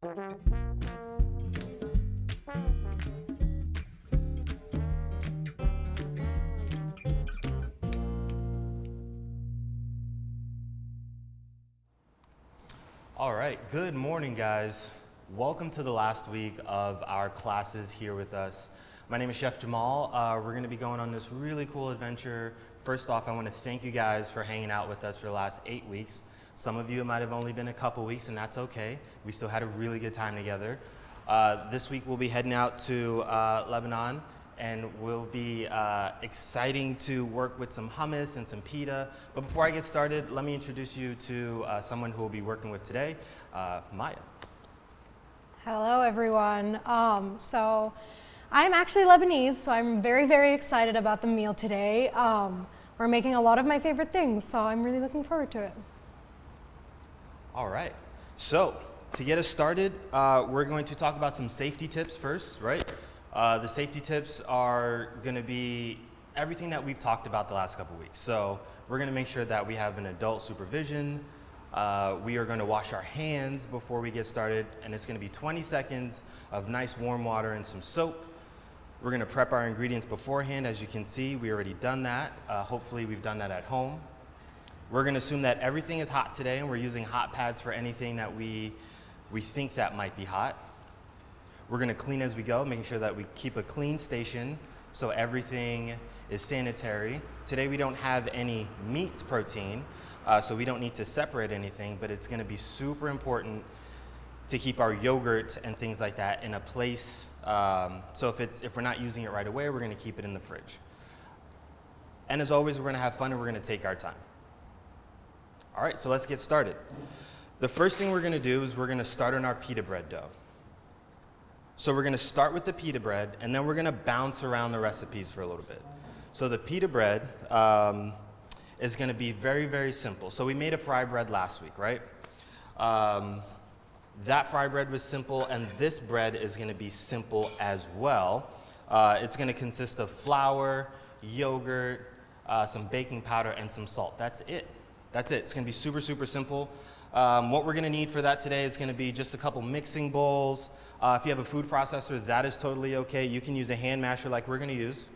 All right, good morning, guys. Welcome to the last week of our classes here with us. My name is Chef Jamal. We're going to be going on this really cool adventure. First off, I want to thank you guys for hanging out with us for the last 8 weeks. Some of you might have only been a couple weeks, and that's okay. We still had a really good time together. This week we'll be heading out to Lebanon, and we'll be exciting to work with some hummus and some pita. But before I get started, let me introduce you to someone who we'll be working with today, Maya. Hello, everyone. So I'm actually Lebanese, so I'm very, very excited about the meal today. We're making a lot of my favorite things, so I'm really looking forward to it. All right. So to get us started, we're going to talk about some safety tips first, right? The safety tips are going to be everything that we've talked about the last couple weeks. So we're going to make sure that we have an adult supervision. We are going to wash our hands before we get started, and it's going to be 20 seconds of nice warm water and some soap. We're going to prep our ingredients beforehand. As you can see, we already done that. Hopefully we've done that at home. We're going to assume that everything is hot today, and we're using hot pads for anything that we think that might be hot. We're going to clean as we go, making sure that we keep a clean station so everything is sanitary. Today we don't have any meat protein, so we don't need to separate anything, but it's going to be super important to keep our yogurt and things like that in a place. So if we're not using it right away, we're going to keep it in the fridge. And as always, we're going to have fun and we're going to take our time. All right, so let's get started. The first thing we're going to do is we're going to start on our pita bread dough. So we're going to start with the pita bread, and then we're going to bounce around the recipes for a little bit. So the pita bread is going to be very, very simple. So we made a fry bread last week, right? That fry bread was simple, and this bread is going to be simple as well. It's going to consist of flour, yogurt, some baking powder, and some salt. That's it. That's it. It's going to be super, super simple. What we're going to need for that today is going to be just a couple mixing bowls. If you have a food processor, that is totally okay. You can use a hand masher like we're going to use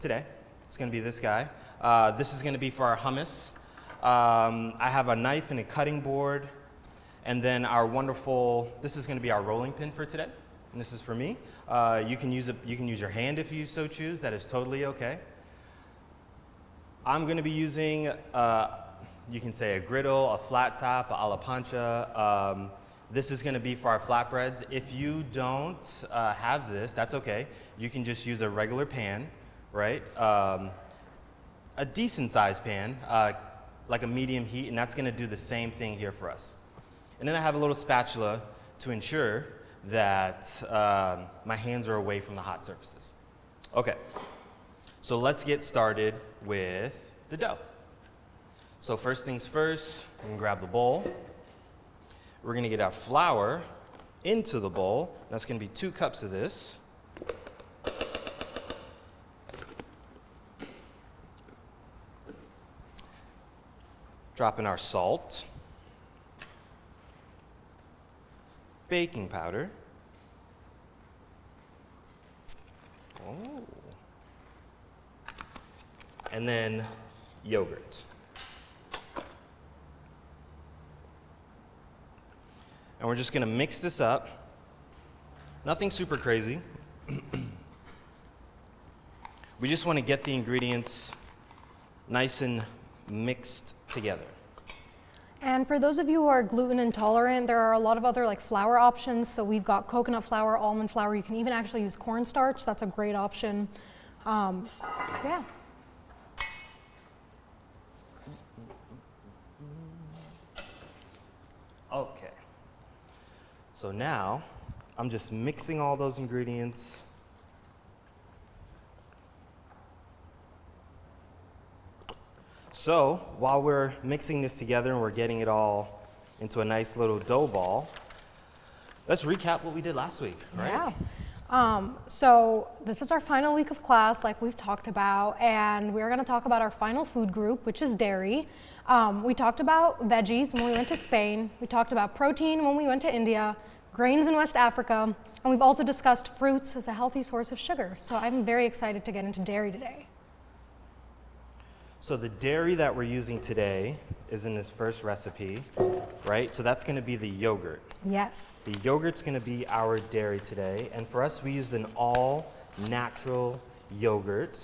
today. It's going to be this guy. This is going to be for our hummus. I have a knife and a cutting board. And then this is going to be our rolling pin for today. And this is for me. You can use your hand if you so choose. That is totally okay. I'm going to be using, you can say a griddle, a flat top, a alla pancia. This is going to be for our flatbreads. If you don't have this, that's okay. You can just use a regular pan, right? A decent sized pan, like a medium heat, and that's going to do the same thing here for us. And then I have a little spatula to ensure that my hands are away from the hot surfaces. Okay, so let's get started with the dough. So first things first, we're going to grab the bowl. We're going to get our flour into the bowl. That's going to be 2 cups of this. Drop in our salt, baking powder, and then yogurt. And we're just going to mix this up. Nothing super crazy. We just want to get the ingredients nice and mixed together. And for those of you who are gluten intolerant, there are a lot of other flour options. So we've got coconut flour, almond flour. You can even actually use cornstarch. That's a great option. So yeah. Okay. So now I'm just mixing all those ingredients. So while we're mixing this together and we're getting it all into a nice little dough ball, let's recap what we did last week, right? So this is our final week of class, like we've talked about, and we're going to talk about our final food group, which is dairy. We talked about veggies when we went to Spain. We talked about protein when we went to India, grains in West Africa, and we've also discussed fruits as a healthy source of sugar. So I'm very excited to get into dairy today. So the dairy that we're using today is in this first recipe, right? So that's going to be the yogurt. Yes. The yogurt's going to be our dairy today. And for us, we used an all-natural yogurt.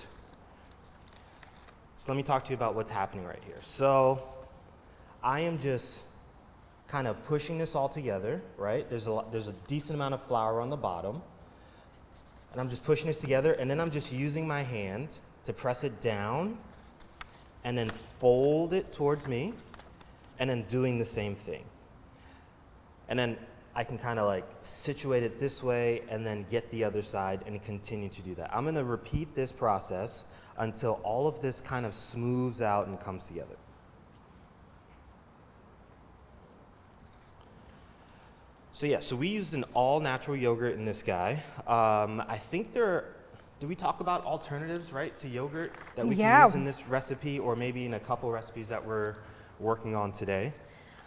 So let me talk to you about what's happening right here. So I am just kind of pushing this all together, right? There's a decent amount of flour on the bottom. And I'm just pushing this together, and then I'm just using my hand to press it down and then fold it towards me, and then doing the same thing. And then I can kind of like situate it this way and then get the other side and continue to do that. I'm gonna repeat this process until all of this kind of smooths out and comes together. So yeah, so we used an all-natural yogurt in this guy. I think do we talk about alternatives, right, to yogurt that we can use in this recipe, or maybe in a couple recipes that we're working on today?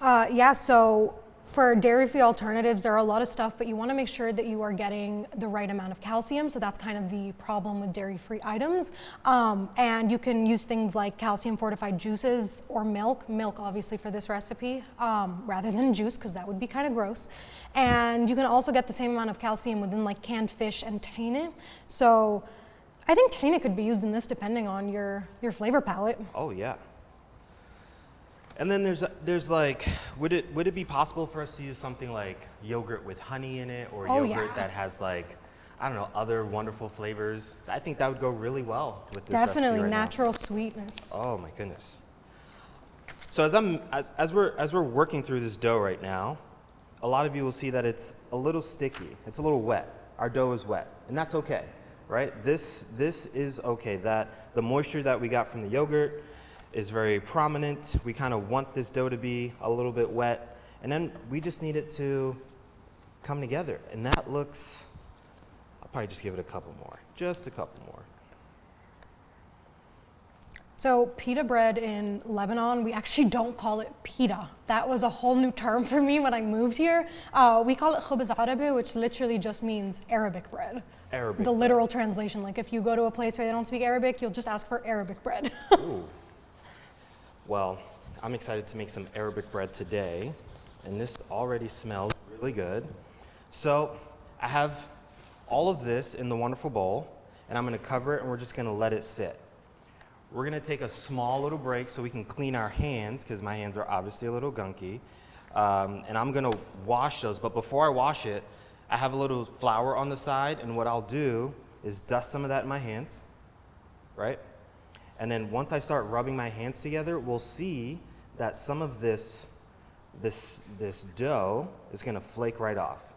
Yeah, so for dairy-free alternatives, there are a lot of stuff, but you want to make sure that you are getting the right amount of calcium. So that's kind of the problem with dairy-free items. And you can use things like calcium-fortified juices or milk. Milk, obviously, for this recipe, rather than juice, because that would be kind of gross. And you can also get the same amount of calcium within like canned fish and tahini. So I think tahini could be used in this depending on your flavor palette. Oh yeah. And then there's like, would it be possible for us to use something like yogurt with honey in it, or yogurt that has like, I don't know, other wonderful flavors? I think that would go really well with this recipe Definitely right natural now. sweetness. Oh my goodness. So as we're working through this dough right now, a lot of you will see that it's a little sticky. It's a little wet. Our dough is wet, and that's okay, right? This is okay. That the moisture that we got from the yogurt is very prominent. We kind of want this dough to be a little bit wet, and then we just need it to come together. And that looks, I'll probably just give it a couple more, just a couple more. So pita bread in Lebanon, we actually don't call it pita. That was a whole new term for me when I moved here. We call it khubz arabi, which literally just means Arabic bread. Arabic. The literal translation, like if you go to a place where they don't speak Arabic, you'll just ask for Arabic bread. Ooh. Well, I'm excited to make some Arabic bread today, and this already smells really good. So I have all of this in the wonderful bowl, and I'm gonna cover it, and we're just gonna let it sit. We're gonna take a small little break so we can clean our hands, because my hands are obviously a little gunky, and I'm gonna wash those, but before I wash it, I have a little flour on the side, and what I'll do is dust some of that in my hands, right? And then once I start rubbing my hands together, we'll see that some of this dough is gonna flake right off.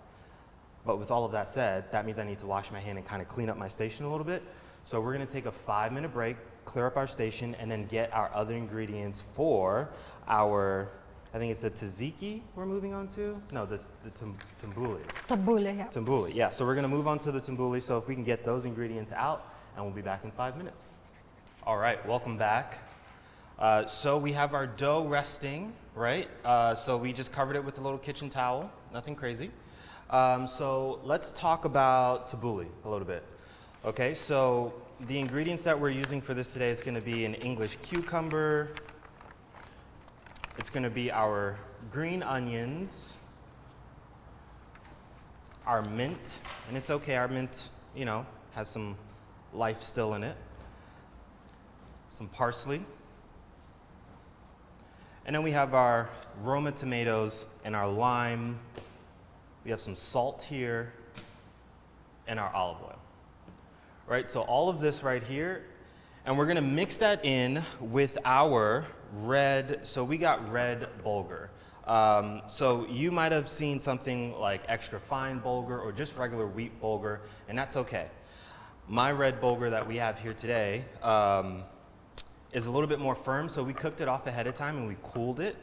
But with all of that said, that means I need to wash my hand and kind of clean up my station a little bit. So we're gonna take a 5-minute break, clear up our station, and then get our other ingredients for our, I think it's the tzatziki we're moving on to? No, the tabouleh. Tabouleh, yeah. Tabouleh, yeah. So we're gonna move on to the tabouleh, so if we can get those ingredients out, and we'll be back in 5 minutes. All right, welcome back. So we have our dough resting, right? So we just covered it with a little kitchen towel, nothing crazy. So let's talk about tabouleh a little bit. Okay, so the ingredients that we're using for this today is gonna be an English cucumber. It's gonna be our green onions, our mint, and it's okay, our mint, you know, has some life still in it. Some parsley. And then we have our Roma tomatoes and our lime. We have some salt here and our olive oil. Right, so all of this right here, and we're gonna mix that in with our red, so we got red bulgur. So you might have seen something like extra fine bulgur or just regular wheat bulgur, and that's okay. My red bulgur that we have here today, is a little bit more firm, so we cooked it off ahead of time and we cooled it.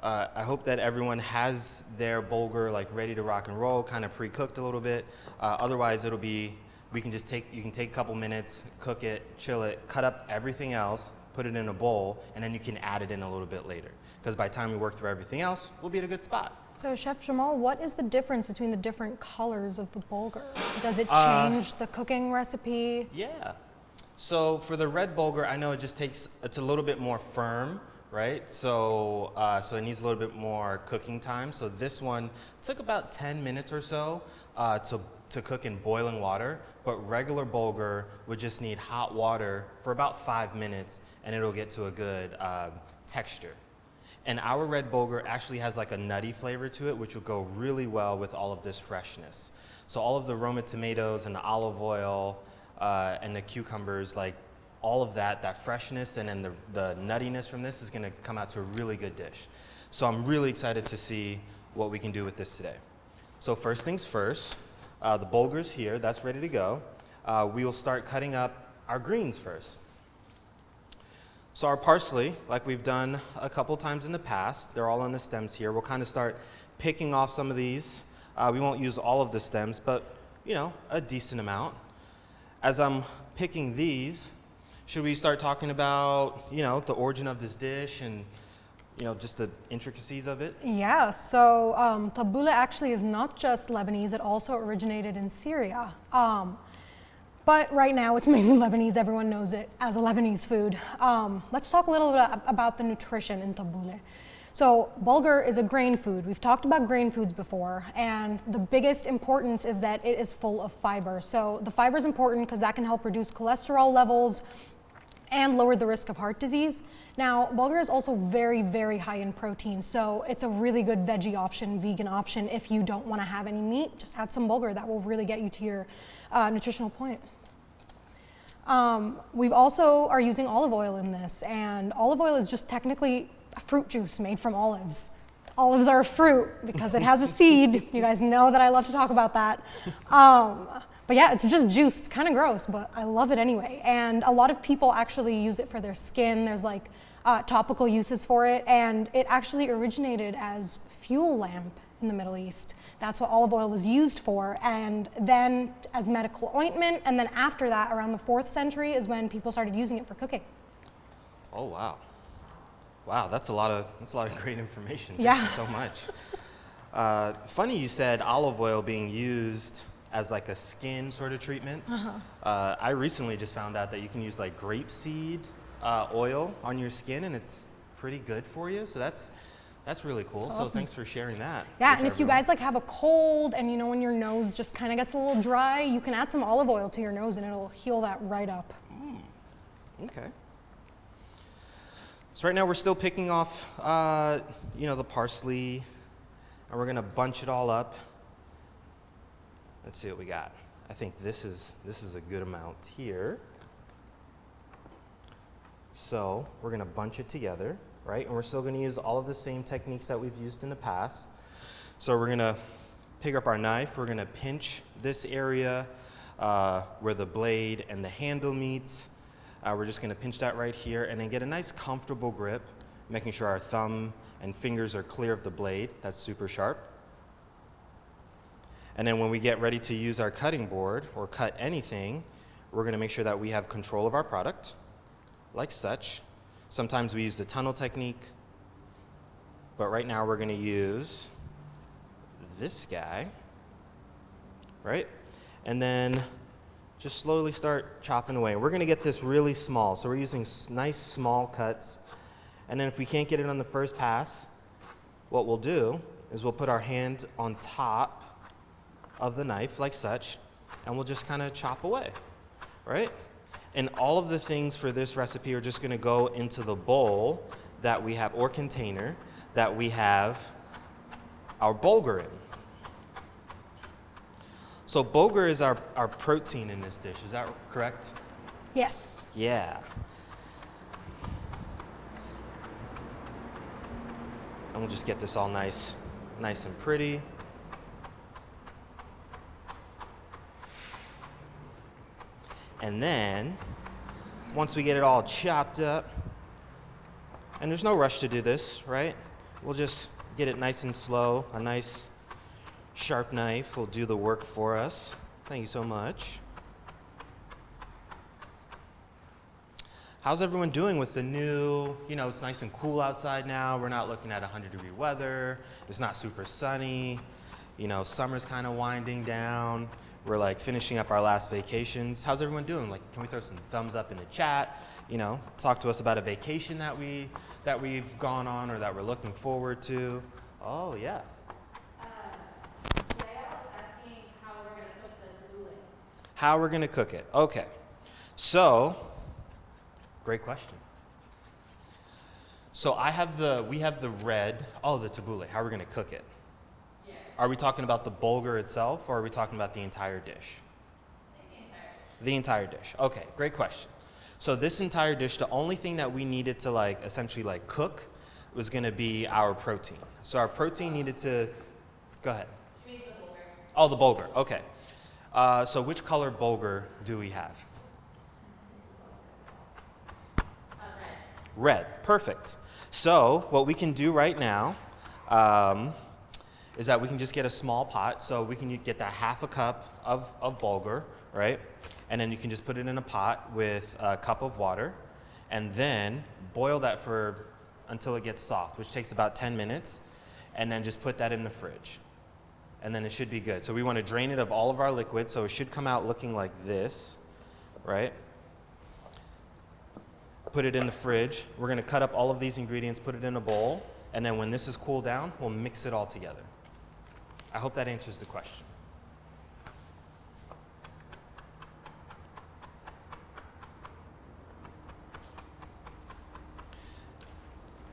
I hope that everyone has their bulgur like ready to rock and roll, kind of pre-cooked a little bit. Otherwise, you can take a couple minutes, cook it, chill it, cut up everything else, put it in a bowl, and then you can add it in a little bit later. Because by the time we work through everything else, we'll be at a good spot. So Chef Jamal, what is the difference between the different colors of the bulgur? Does it change the cooking recipe? Yeah. So for the red bulgur, I know it's a little bit more firm, right? So it needs a little bit more cooking time. So this one took about 10 minutes or so to cook in boiling water, but regular bulgur would just need hot water for about 5 minutes and it'll get to a good texture. And our red bulgur actually has like a nutty flavor to it, which will go really well with all of this freshness. So all of the Roma tomatoes and the olive oil and the cucumbers, like all of that freshness and then the nuttiness from this is gonna come out to a really good dish. So I'm really excited to see what we can do with this today. So first things first, the bulgur's here, that's ready to go. We will start cutting up our greens first. So our parsley, like we've done a couple times in the past, they're all on the stems here. We'll kind of start picking off some of these. We won't use all of the stems, but a decent amount. As I'm picking these, should we start talking about, the origin of this dish and, just the intricacies of it? Yeah, so Tabouleh actually is not just Lebanese, it also originated in Syria. But right now it's mainly Lebanese, everyone knows it as a Lebanese food. Let's talk a little bit about the nutrition in Tabouleh. So bulgur is a grain food. We've talked about grain foods before, and the biggest importance is that it is full of fiber. So the fiber is important because that can help reduce cholesterol levels and lower the risk of heart disease. Now, bulgur is also very, very high in protein, so it's a really good veggie option, vegan option. If you don't want to have any meat, just add some bulgur. That will really get you to your nutritional point. We also are using olive oil in this, and olive oil is just technically a fruit juice made from olives. Olives are a fruit because it has a seed. You guys know that I love to talk about that. But yeah, it's just juice. It's kind of gross, but I love it anyway. And a lot of people actually use it for their skin. There's like topical uses for it, and it actually originated as fuel lamp in the Middle East. That's what olive oil was used for, and then as medical ointment, and then after that, around the 4th century, is when people started using it for cooking. Oh wow. Wow, that's a lot of great information. Yeah. Thank you so much. Funny you said olive oil being used as like a skin sort of treatment. I recently just found out that you can use like grapeseed oil on your skin, and it's pretty good for you. So that's really cool. Awesome. So thanks for sharing that. Yeah, and if you guys like have a cold and when your nose just kind of gets a little dry, you can add some olive oil to your nose and it'll heal that right up. Okay. So right now we're still picking off, the parsley, and we're gonna bunch it all up. Let's see what we got. I think this is a good amount here. So we're gonna bunch it together, right? And we're still gonna use all of the same techniques that we've used in the past. So we're gonna pick up our knife. We're gonna pinch this area where the blade and the handle meets. We're just gonna pinch that right here and then get a nice comfortable grip, making sure our thumb and fingers are clear of the blade. That's super sharp. And then when we get ready to use our cutting board or cut anything, we're gonna make sure that we have control of our product, like such. Sometimes we use the tunnel technique, but right now we're gonna use this guy, right? And then just slowly start chopping away. We're gonna get this really small, so we're using nice small cuts. And then if we can't get it on the first pass, what we'll do is we'll put our hand on top of the knife like such, and we'll just kind of chop away, right? And all of the things for this recipe are just gonna go into the bowl that we have, or container, that we have our bulgur in. So bulgur is our protein in this dish, is that correct? Yes. Yeah. And we'll just get this all nice and pretty. And then, once we get it all chopped up, and there's no rush to do this, right? we'll just get it nice and slow. A nice sharp knife will do the work for us. Thank you so much. How's everyone doing with the new, it's nice and cool outside now. We're not looking at 100-degree weather. It's not super sunny. Summer's kind of winding down. We're like finishing up our last vacations. How's everyone doing? Like, can we throw some thumbs up in the chat? Talk to us about a vacation that we've gone on or that we're looking forward to. Oh, yeah. Asking how we're going to cook the tabouleh. How we're going to cook it. Okay. So, great question. So we have the red, the tabouleh. How are we going to cook it? Yeah. Are we talking about the bulgur itself, or are we talking about the entire dish? The entire dish. Okay, great question. So this entire dish, the only thing that we needed to essentially cook was going to be our protein. So our protein needed to, go ahead. She means the bulgur. Oh, the bulgur. Okay. So which color bulgur do we have? Red. Perfect. So what we can do right now is that we can just get a small pot. So we can get that half a cup of bulgur, right? And then you can just put it in a pot with a cup of water and then boil that until it gets soft, which takes about 10 minutes. And then just put that in the fridge. And then it should be good. So we want to drain it of all of our liquid. So it should come out looking like this, right? Put it in the fridge. We're going to cut up all of these ingredients, put it in a bowl, and then when this is cooled down, we'll mix it all together. I hope that answers the question.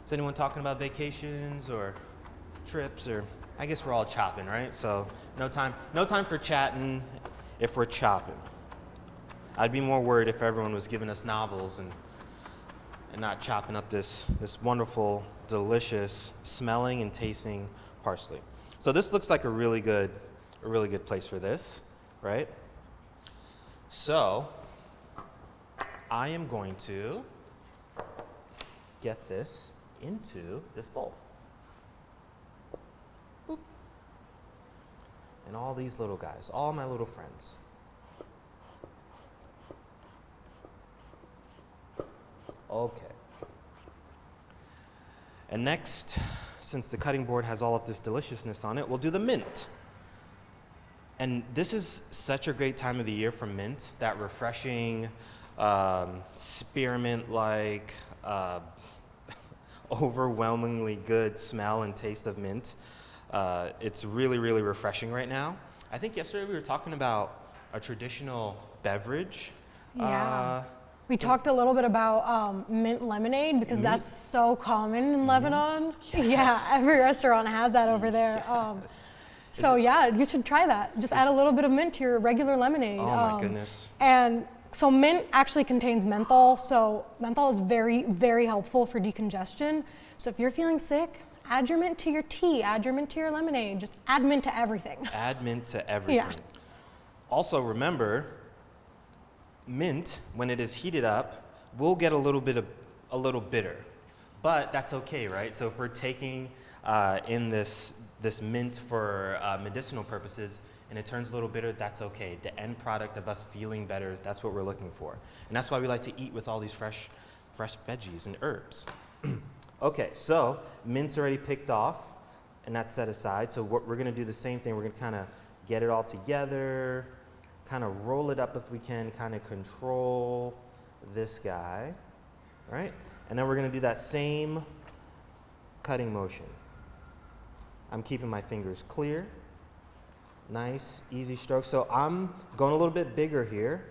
Is anyone talking about vacations or trips? Or I guess we're all chopping, right? So no time for chatting if we're chopping. I'd be more worried if everyone was giving us novels and not chopping up this wonderful, delicious, smelling and tasting parsley. So this looks like a really good place for this, right? So I am going to get this into this bowl. Boop. And all these little guys, all my little friends. Okay. And next, since the cutting board has all of this deliciousness on it, we'll do the mint. And this is such a great time of the year for mint, that refreshing, spearmint-like, overwhelmingly good smell and taste of mint. It's really, really refreshing right now. I think yesterday we were talking about a traditional beverage. Yeah. We talked a little bit about mint lemonade because that's so common in Lebanon. Yes. Yeah, every restaurant has that over there. So yeah, you should try that. Just add a little bit of mint to your regular lemonade. Oh my goodness. And so mint actually contains menthol. So menthol is very, very helpful for decongestion. So if you're feeling sick, add your mint to your tea, add your mint to your lemonade. Just add mint to everything. Add mint to everything. Yeah. Also remember, mint, when it is heated up, will get a little bitter, but that's okay, right? So if we're taking in this mint for medicinal purposes and it turns a little bitter, that's okay. The end product of us feeling better, that's what we're looking for. And that's why we like to eat with all these fresh veggies and herbs. Okay, so mint's already picked off and that's set aside. So we're gonna do the same thing. We're gonna kind of get it all together, kind of roll it up if we can, kind of control this guy, right? And then we're gonna do that same cutting motion. I'm keeping my fingers clear. Nice, easy stroke. So I'm going a little bit bigger here,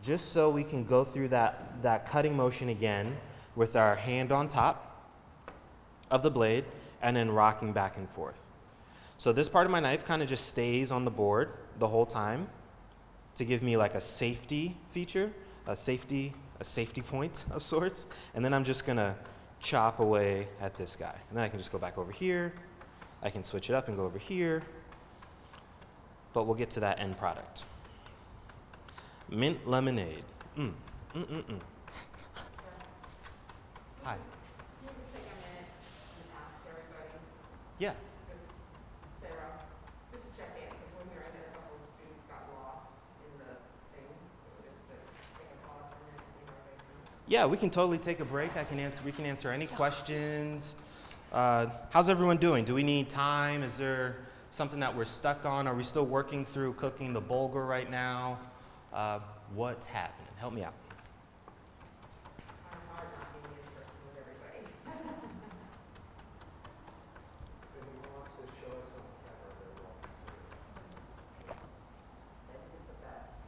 just so we can go through that cutting motion again with our hand on top of the blade and then rocking back and forth. So this part of my knife kind of just stays on the board the whole time to give me like a safety feature, a safety point of sorts. And then I'm just gonna chop away at this guy. And then I can just go back over here. I can switch it up and go over here. But we'll get to that end product. Mint lemonade. Hi. Can you just take a minute and ask everybody Yeah. Sarah, just to check in, because when we were in there, a couple of students got lost in the thing, so just to take a pause for a minute and see how everybody's doing. Yeah, we can totally take a break. We can answer any questions. How's everyone doing? Do we need time? Is there something that we're stuck on? Are we still working through cooking the bulgur right now? What's happening? Help me out. Kind of hard not being in person with everybody. Anyone wants to show us on camera, they're welcome to. They can put that.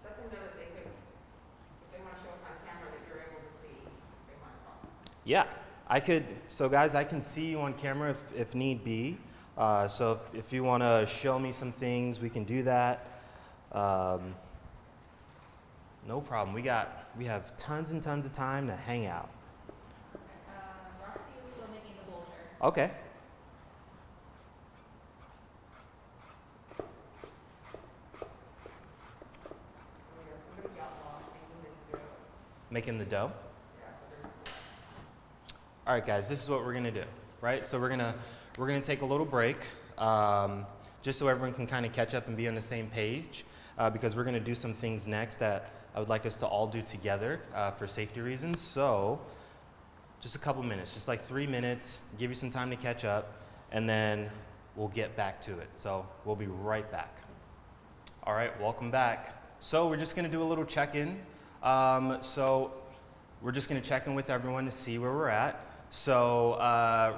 Let them know that they could, if they want to show us on camera, that you're able to see if they want to talk. Yeah, I could. So guys, I can see you on camera if need be. So if you want to show me some things, we can do that. No problem. We have tons and tons of time to hang out. Roxy is still making the bulgur. Okay. Oh, yeah, somebody got lost making the dough. Making the dough. Yeah, so they're, All right, guys, this is what we're gonna do, right? So we're gonna take a little break, just so everyone can kind of catch up and be on the same page, because we're gonna do some things next that I would like us to all do together for safety reasons. So just a couple minutes, just like 3 minutes, give you some time to catch up, and then we'll get back to it. So we'll be right back. All right, welcome back. So we're just gonna do a little check-in. So we're just gonna check in with everyone to see where we're at. So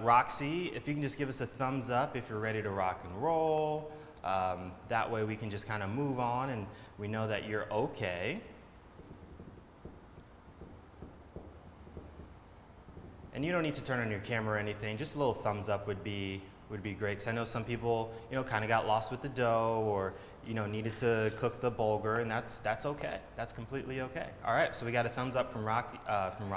Roxy, if you can just give us a thumbs up if you're ready to rock and roll. That way we can just kind of move on and we know that you're okay. And you don't need to turn on your camera or anything. Just a little thumbs up would be great. Because I know some people, kind of got lost with the dough or, needed to cook the bulgur, and that's okay. That's completely okay. All right, so we got a thumbs up from Roxy. Almost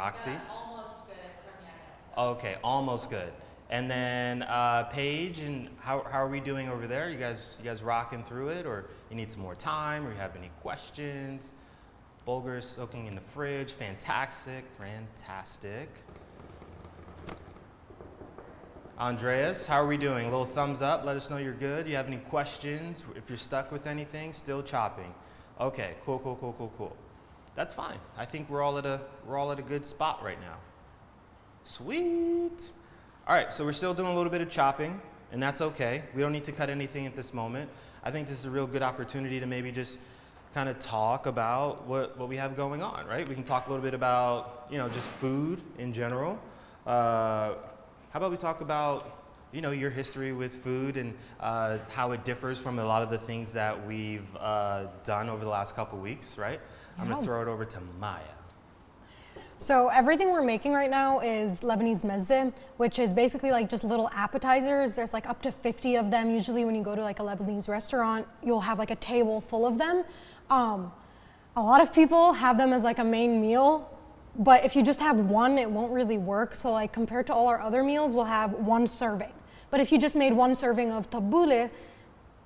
good from Yana. So. Okay, almost good. And then Paige, and how are we doing over there? You guys rocking through it, or you need some more time, or you have any questions? Bulgur is soaking in the fridge. Fantastic. Andreas, how are we doing? A little thumbs up. Let us know you're good. You have any questions? If you're stuck with anything, still chopping. Okay, cool. That's fine. I think we're all at a good spot right now. Sweet. All right, so we're still doing a little bit of chopping, and that's okay. We don't need to cut anything at this moment. I think this is a real good opportunity to maybe just kind of talk about what we have going on, right? We can talk a little bit about, just food in general. How about we talk about, your history with food and how it differs from a lot of the things that we've done over the last couple weeks, right? I'm going to throw it over to Maya. So everything we're making right now is Lebanese mezze, which is basically like just little appetizers. There's like up to 50 of them. Usually when you go to like a Lebanese restaurant, you'll have like a table full of them. A lot of people have them as like a main meal, but if you just have one, it won't really work. So like compared to all our other meals, we'll have one serving. But if you just made one serving of tabouleh,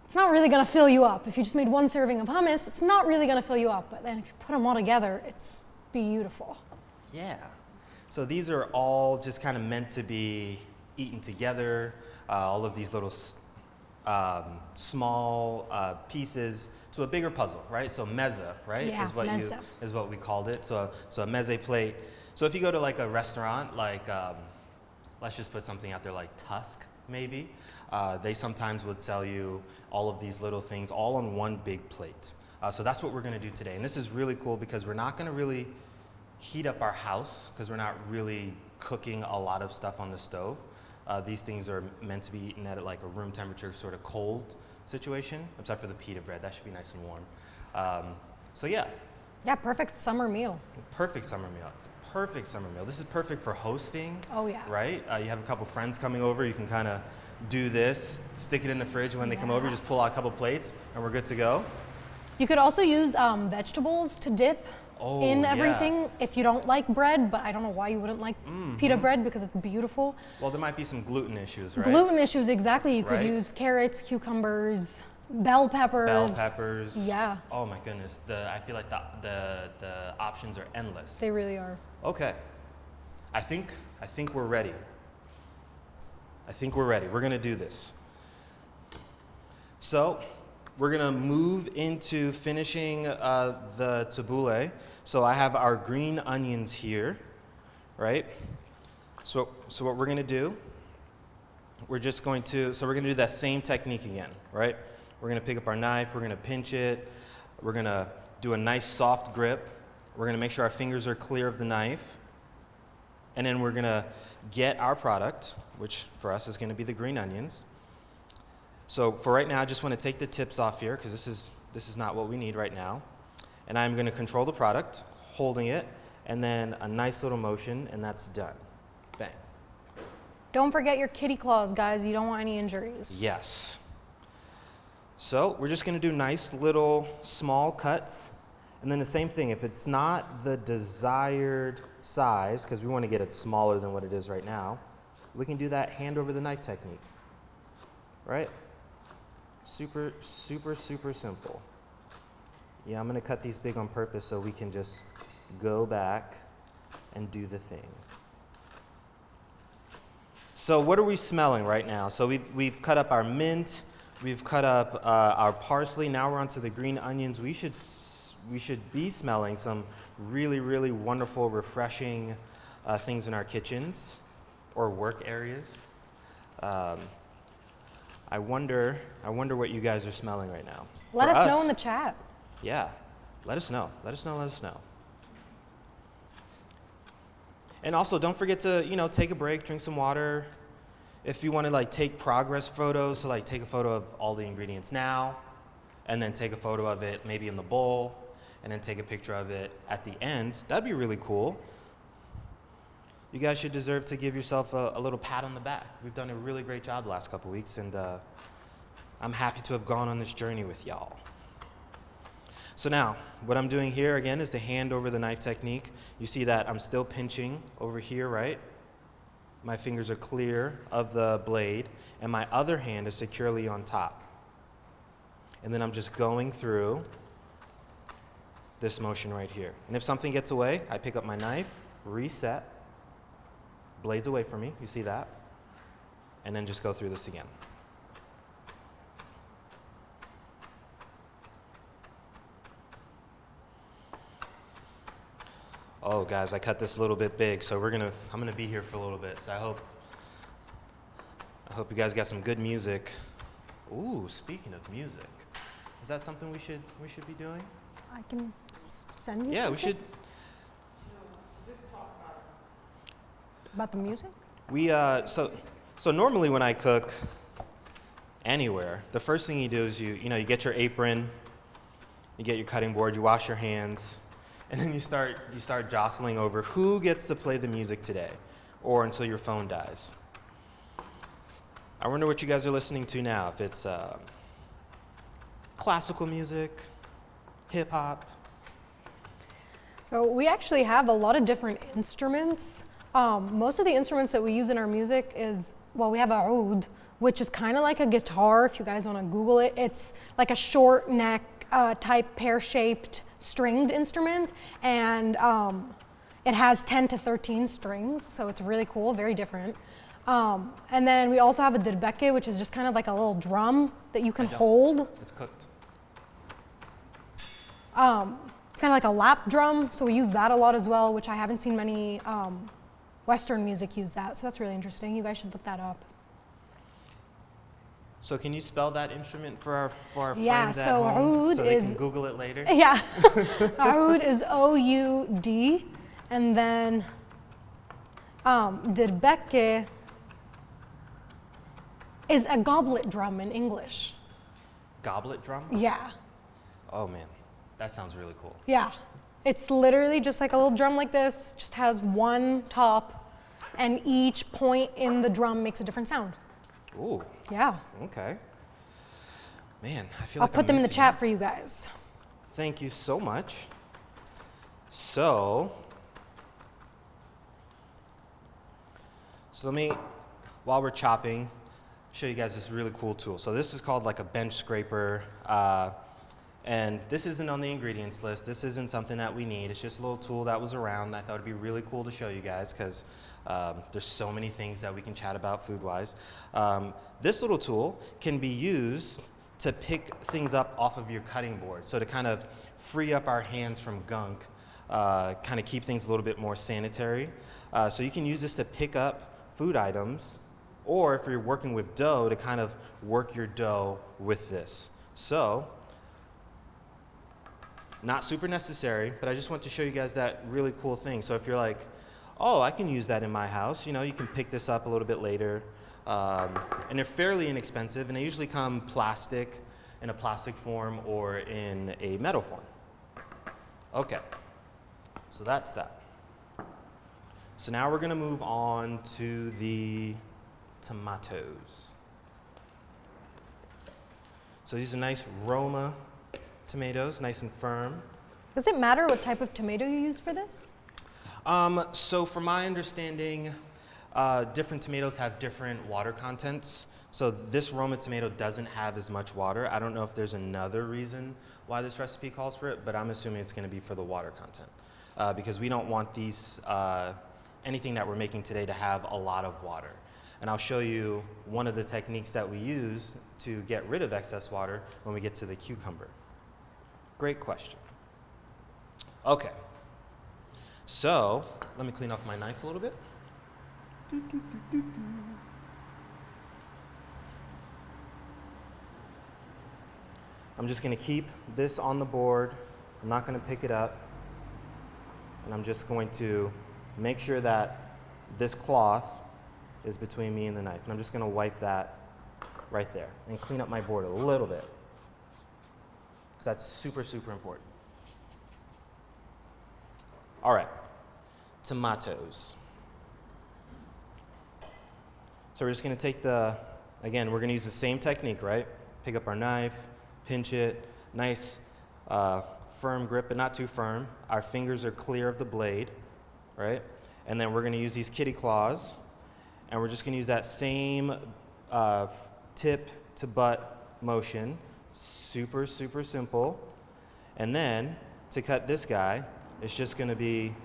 it's not really gonna fill you up. If you just made one serving of hummus, it's not really gonna fill you up. But then if you put them all together, it's beautiful. Yeah. So these are all just kind of meant to be eaten together. All of these little small pieces to a bigger puzzle, right? So mezze, right? Yeah, is what we called it. So a mezze plate. So if you go to like a restaurant, like let's just put something out there like Tusk, maybe. They sometimes would sell you all of these little things all on one big plate. So that's what we're going to do today. And this is really cool because we're not going to really heat up our house because we're not really cooking a lot of stuff on the stove. These things are meant to be eaten at like a room temperature sort of cold situation, except for the pita bread. That should be nice and warm. So yeah. Yeah, perfect summer meal. Perfect summer meal. It's perfect summer meal. This is perfect for hosting. Oh yeah. Right? You have a couple friends coming over. You can kind of do this, stick it in the fridge, and when they come over, just pull out a couple plates, and we're good to go. You could also use vegetables to dip in everything yeah. if you don't like bread, but I don't know why you wouldn't like pita bread because it's beautiful. Well, there might be some gluten issues, right? Gluten issues, exactly. You could Right. use carrots, cucumbers, bell peppers. Bell peppers. Yeah. Oh my goodness. I feel like the options are endless. They really are. Okay. I think we're ready. I think we're ready. We're gonna do this. So we're gonna move into finishing the tabbouleh. So I have our green onions here, right? So what we're gonna do, we're gonna do that same technique again, right? We're gonna pick up our knife, we're gonna pinch it, we're gonna do a nice soft grip. We're gonna make sure our fingers are clear of the knife. And then we're gonna get our product, which for us is gonna be the green onions. So for right now, I just wanna take the tips off here because this is not what we need right now. And I'm gonna control the product, holding it, and then a nice little motion, and that's done. Bang. Don't forget your kitty claws, guys. You don't want any injuries. Yes. So we're just gonna do nice little small cuts. And then the same thing, if it's not the desired size, because we wanna get it smaller than what it is right now, we can do that hand over the knife technique, right? Super, super, super simple. Yeah, I'm gonna cut these big on purpose so we can just go back and do the thing. So what are we smelling right now? So we've cut up our mint, we've cut up our parsley, now we're onto the green onions. We should be smelling some really, really wonderful, refreshing things in our kitchens or work areas. I wonder what you guys are smelling right now. Let For us know in the chat. Yeah, let us know. Let us know. And also, don't forget to take a break, drink some water. If you want to take progress photos, so take a photo of all the ingredients now, and then take a photo of it maybe in the bowl, and then take a picture of it at the end. That'd be really cool. You guys should deserve to give yourself a little pat on the back. We've done a really great job the last couple weeks, and I'm happy to have gone on this journey with y'all. So now, what I'm doing here again is the hand over the knife technique. You see that I'm still pinching over here, right? My fingers are clear of the blade, and my other hand is securely on top. And then I'm just going through this motion right here. And if something gets away, I pick up my knife, reset, blades away from me, you see that? And then just go through this again. Oh, guys, I cut this a little bit big, so I'm gonna be here for a little bit. So I hope you guys got some good music. Ooh, speaking of music, is that something we should be doing? I can send you Yeah, we something should. about the music. So normally when I cook anywhere, the first thing you do is you get your apron, you get your cutting board, you wash your hands. And then you start jostling over who gets to play the music today, or until your phone dies. I wonder what you guys are listening to now. If it's classical music, hip hop. So we actually have a lot of different instruments. Most of the instruments that we use in our music we have a oud, which is kind of like a guitar. If you guys want to Google it, it's like a short neck type pear-shaped stringed instrument, and it has 10 to 13 strings, so it's really cool, very different. And then we also have a dirbeke, which is just kind of like a little drum that you can hold. It's cooked. It's kind of like a lap drum, so we use that a lot as well, which I haven't seen many Western music use that, so that's really interesting. You guys should look that up. So can you spell that instrument for our friends at so home oud so they is, can Google it later? Yeah, oud is O-U-D, and then dirbeke is a goblet drum in English. Goblet drum? Yeah, Oh man, that sounds really cool. yeah. It's literally just like a little drum like this, just has one top, and each point in the drum makes a different sound. Ooh, Yeah. okay. Man, I feel I'll like put I'm them in the missing chat out. for you guys. Thank you so much. So let me, while we're chopping, show you guys this really cool tool. So this is called like a bench scraper, and this isn't on the ingredients list. This isn't something that we need. It's just a little tool that was around. I thought it'd be really cool to show you guys because There's so many things that we can chat about food-wise. This little tool can be used to pick things up off of your cutting board, so to kind of free up our hands from gunk, kind of keep things a little bit more sanitary. So you can use this to pick up food items, or if you're working with dough, to kind of work your dough with this. So, not super necessary, but I just want to show you guys that really cool thing. So if you're like, oh, I can use that in my house, you know, you can pick this up a little bit later. And they're fairly inexpensive, and they usually come plastic, in a plastic form, or in a metal form. Okay, so that's that. So now we're gonna move on to the tomatoes. So these are nice Roma tomatoes, nice and firm. Does it matter what type of tomato you use for this? So from my understanding, different tomatoes have different water contents. So this Roma tomato doesn't have as much water. I don't know if there's another reason why this recipe calls for it, but I'm assuming it's gonna be for the water content. Because we don't want these, anything that we're making today to have a lot of water. And I'll show you one of the techniques that we use to get rid of excess water when we get to the cucumber. Great question. Okay, so let me clean off my knife a little bit. I'm just gonna keep this on the board. I'm not gonna pick it up. And I'm just going to make sure that this cloth is between me and the knife. And I'm just gonna wipe that right there and clean up my board a little bit, because that's super, super important. All right, tomatoes. So we're just gonna take again, we're gonna use the same technique, right? Pick up our knife, pinch it, nice firm grip, but not too firm. Our fingers are clear of the blade, right? And then we're gonna use these kitty claws, and we're just gonna use that same tip to butt motion. Super, super simple. And then to cut this guy, it's just gonna be,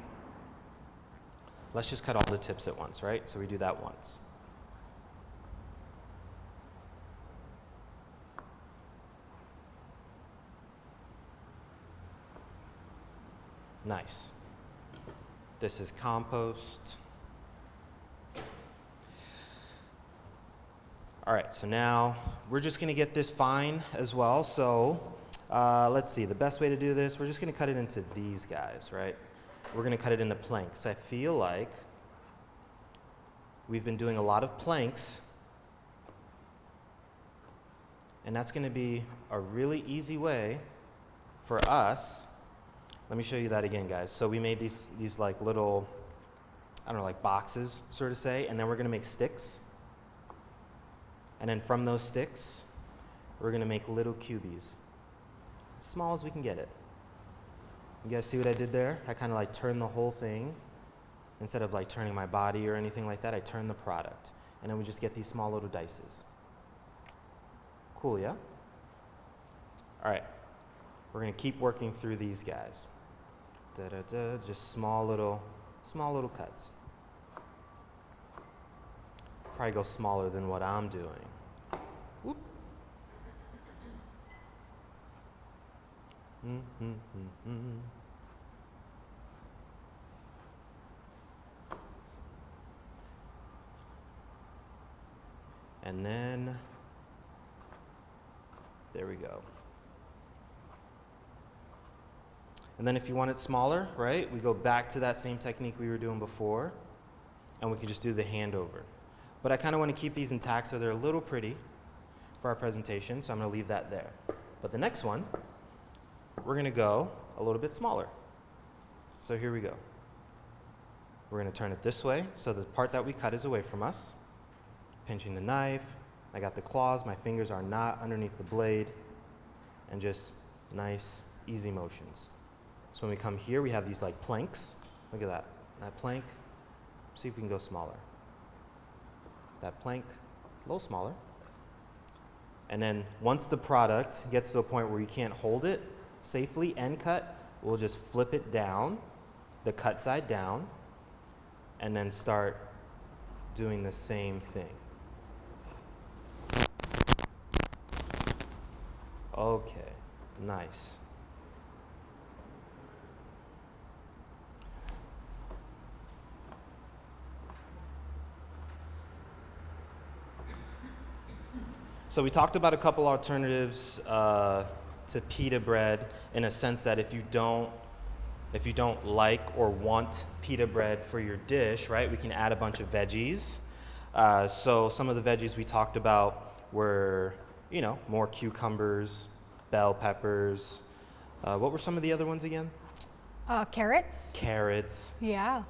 let's just cut all the tips at once, right? So we do that once. Nice. This is compost. All right, so now we're just gonna get this fine as well. So let's see, the best way to do this, we're just gonna cut it into these guys, right? We're gonna cut it into planks. I feel like we've been doing a lot of planks, and that's gonna be a really easy way for us. Let me show you that again, guys. So we made these like little, I don't know, like boxes, sort of say, and then we're gonna make sticks. And then from those sticks, we're gonna make little cubies, small as we can get it. You guys see what I did there? I kind of like turned the whole thing. Instead of like turning my body or anything like that, I turned the product. And then we just get these small little dices. Cool, yeah? All right, we're gonna keep working through these guys. Just small little cuts. Probably go smaller than what I'm doing. Whoop. And then, there we go. And then if you want it smaller, right, we go back to that same technique we were doing before, and we can just do the hand over. But I kind of want to keep these intact so they're a little pretty for our presentation, so I'm going to leave that there. But the next one, we're going to go a little bit smaller. So here we go. We're going to turn it this way, so the part that we cut is away from us. Pinching the knife, I got the claws, my fingers are not underneath the blade, and just nice, easy motions. So when we come here, we have these like planks. Look at that, that plank. See if we can go smaller. That plank, a little smaller. And then once the product gets to a point where you can't hold it safely and cut, we'll just flip it down, the cut side down, and then start doing the same thing. Okay, nice. So we talked about a couple alternatives to pita bread, in a sense that if you don't like or want pita bread for your dish, right, we can add a bunch of veggies. So some of the veggies we talked about were, more cucumbers, bell peppers. What were some of the other ones again? Carrots. Carrots. Yeah.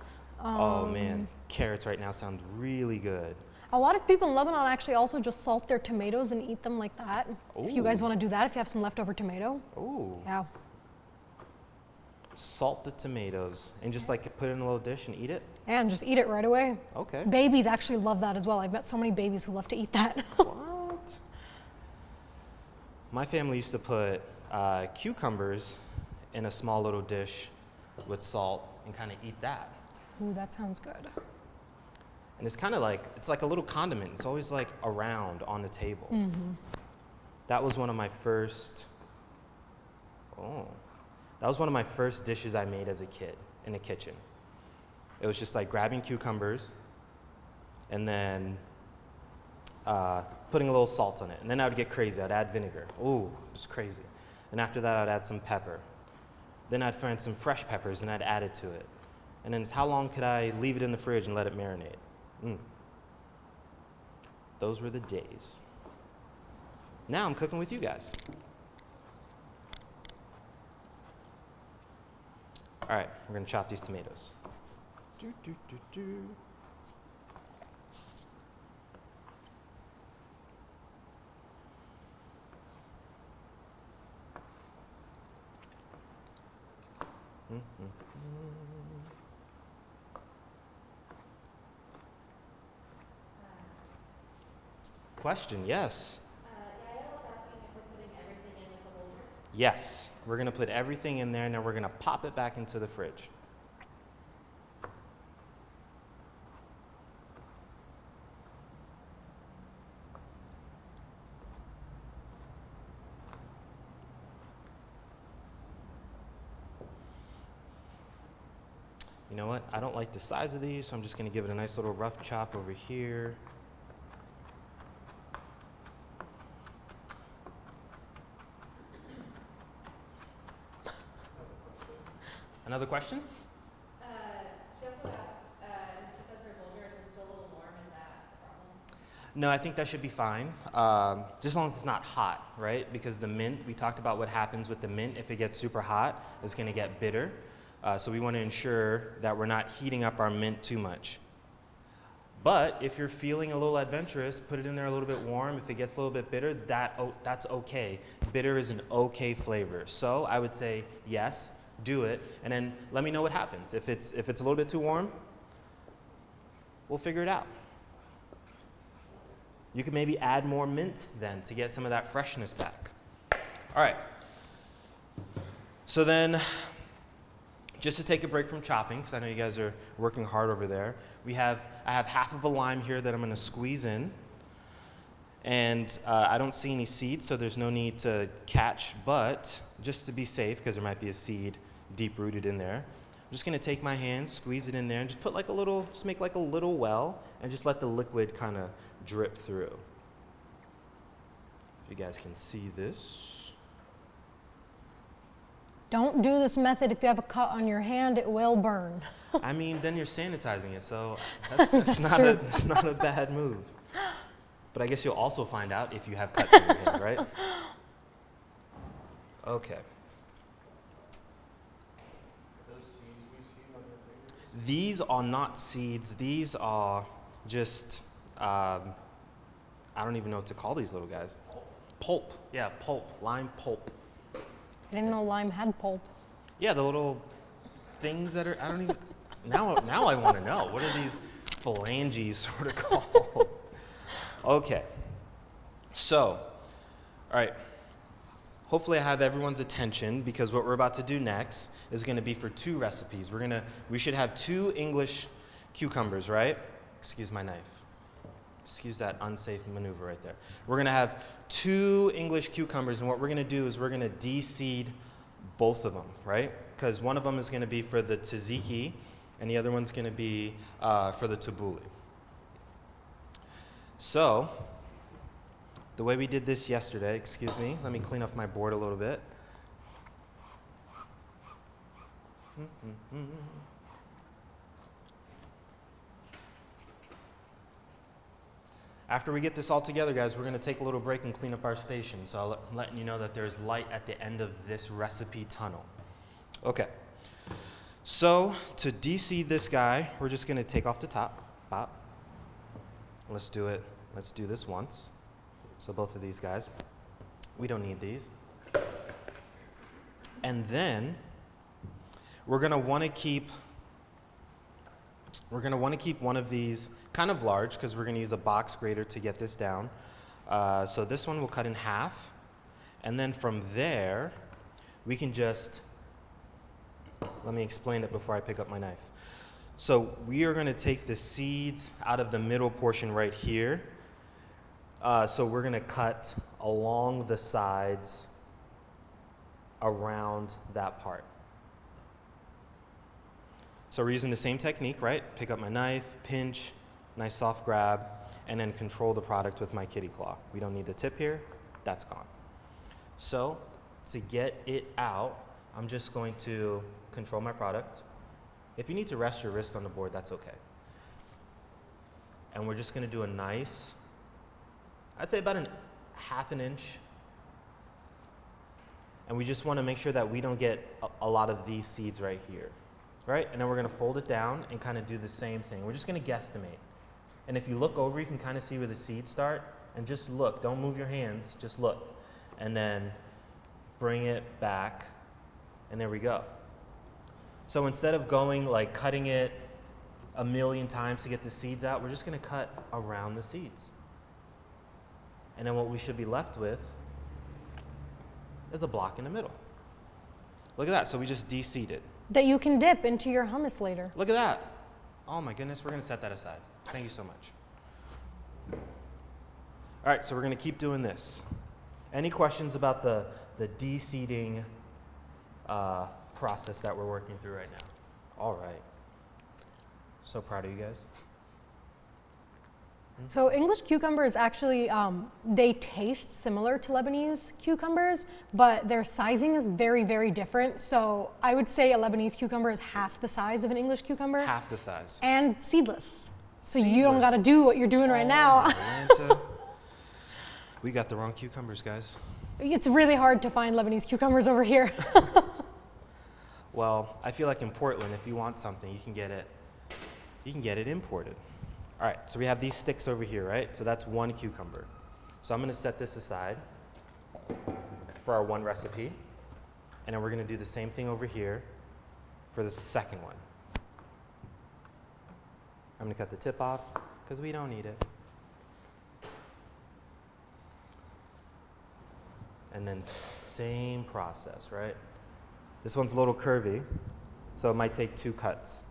Oh man, carrots right now sound really good. A lot of people in Lebanon actually also just salt their tomatoes and eat them like that. If you guys Ooh. want to do that, if you have some leftover tomato. Ooh. Yeah. Salt the tomatoes and just like put it in a little dish and eat it? And just eat it right away. Okay. Babies actually love that as well. I've met so many babies who love to eat that. What? My family used to put cucumbers in a small little dish with salt and kind of eat that. Ooh, that sounds good. And it's kind of like, it's like a little condiment. It's always like around on the table. Mm-hmm. That was one of my first, that was one of my first dishes I made as a kid in the kitchen. It was just like grabbing cucumbers and then putting a little salt on it. And then I would get crazy. I'd add vinegar. Ooh, it was crazy. And after that, I'd add some pepper. Then I'd find some fresh peppers and I'd add it to it. And then how long could I leave it in the fridge and let it marinate? Those were the days. Now I'm cooking with you guys. All right, we're gonna chop these tomatoes. Question, yes. Yaya was asking if we're putting everything in like a boulder. Yes, we're gonna put everything in there and then we're gonna pop it back into the fridge. You know what? I don't like the size of these, so I'm just gonna give it a nice little rough chop over here. Another question? She also asks, she says her bulgur is still a little warm. Is that a problem? No, I think that should be fine. Just as long as it's not hot, right? Because the mint, we talked about what happens with the mint. If it gets super hot, it's gonna get bitter. So we wanna ensure that we're not heating up our mint too much. But if you're feeling a little adventurous, put it in there a little bit warm. If it gets a little bit bitter, that's okay. Bitter is an okay flavor. So I would say yes, do it, and then let me know what happens. If it's a little bit too warm, we'll figure it out. You could maybe add more mint then to get some of that freshness back. All right. So then, just to take a break from chopping, because I know you guys are working hard over there, I have half of a lime here that I'm going to squeeze in. And I don't see any seeds, so there's no need to catch, but just to be safe, because there might be a seed deep-rooted in there, I'm just going to take my hand, squeeze it in there, and just put just make like a little well, and just let the liquid kind of drip through. If you guys can see this. Don't do this method if you have a cut on your hand, it will burn. I mean, then you're sanitizing it, so that's not a bad move. But I guess you'll also find out if you have cuts in your hand, right? Okay. Those seeds we see on your fingers? These are not seeds. These are just, I don't even know what to call these little guys. Pulp. Yeah, pulp. Lime pulp. I didn't know lime had pulp. Yeah, the little things that are, I don't even, now I want to know. What are these phalanges sort of called? Okay. So, all right. Hopefully I have everyone's attention, because what we're about to do next is going to be for two recipes. We should have 2 English cucumbers, right? excuse my knife. Excuse that unsafe maneuver right there. We're gonna have 2 English cucumbers, and what we're gonna do is we're gonna de-seed both of them, right? Because one of them is gonna be for the tzatziki, and the other one's gonna be for the tabouleh. So, the way we did this yesterday, excuse me, let me clean up my board a little bit. After we get this all together, guys, we're going to take a little break and clean up our station. So I'm letting you know that there's light at the end of this recipe tunnel. Okay. So to de-seed this guy, we're just going to take off the top. Pop. Let's do it. Let's do this once. So both of these guys. We don't need these. And then we're going to want to keep one of these kind of large because we're going to use a box grater to get this down. So this one we'll cut in half. And then from there, we can just, let me explain it before I pick up my knife. So we are going to take the seeds out of the middle portion right here. So we're going to cut along the sides around that part. So we're using the same technique, right? Pick up my knife, pinch, nice soft grab, and then control the product with my kitty claw. We don't need the tip here, that's gone. So to get it out, I'm just going to control my product. If you need to rest your wrist on the board, that's okay. And we're just gonna do a nice, I'd say about half an inch. And we just wanna make sure that we don't get a lot of these seeds right here. Right? And then we're going to fold it down and kind of do the same thing. We're just going to guesstimate. And if you look over, you can kind of see where the seeds start. And just look. Don't move your hands. Just look. And then bring it back. And there we go. So instead of going like cutting it a million times to get the seeds out, we're just going to cut around the seeds. And then what we should be left with is a block in the middle. Look at that. So we just de-seeded. That you can dip into your hummus later. Look at that. Oh my goodness, we're gonna set that aside. Thank you so much. All right, so we're gonna keep doing this. Any questions about the de-seeding process that we're working through right now? All right. So proud of you guys. So English cucumbers actually, they taste similar to Lebanese cucumbers, but their sizing is very, very different. So I would say a Lebanese cucumber is half the size of an English cucumber. Half the size. And seedless. So you don't gotta do what you're doing right now. Atlanta. We got the wrong cucumbers, guys. It's really hard to find Lebanese cucumbers over here. Well, I feel like in Portland, if you want something, you can get it imported. All right, so we have these sticks over here, right? So that's one cucumber. So I'm gonna set this aside for our one recipe. And then we're gonna do the same thing over here for the second one. I'm gonna cut the tip off because we don't need it. And then same process, right? This one's a little curvy, so it might take 2 cuts.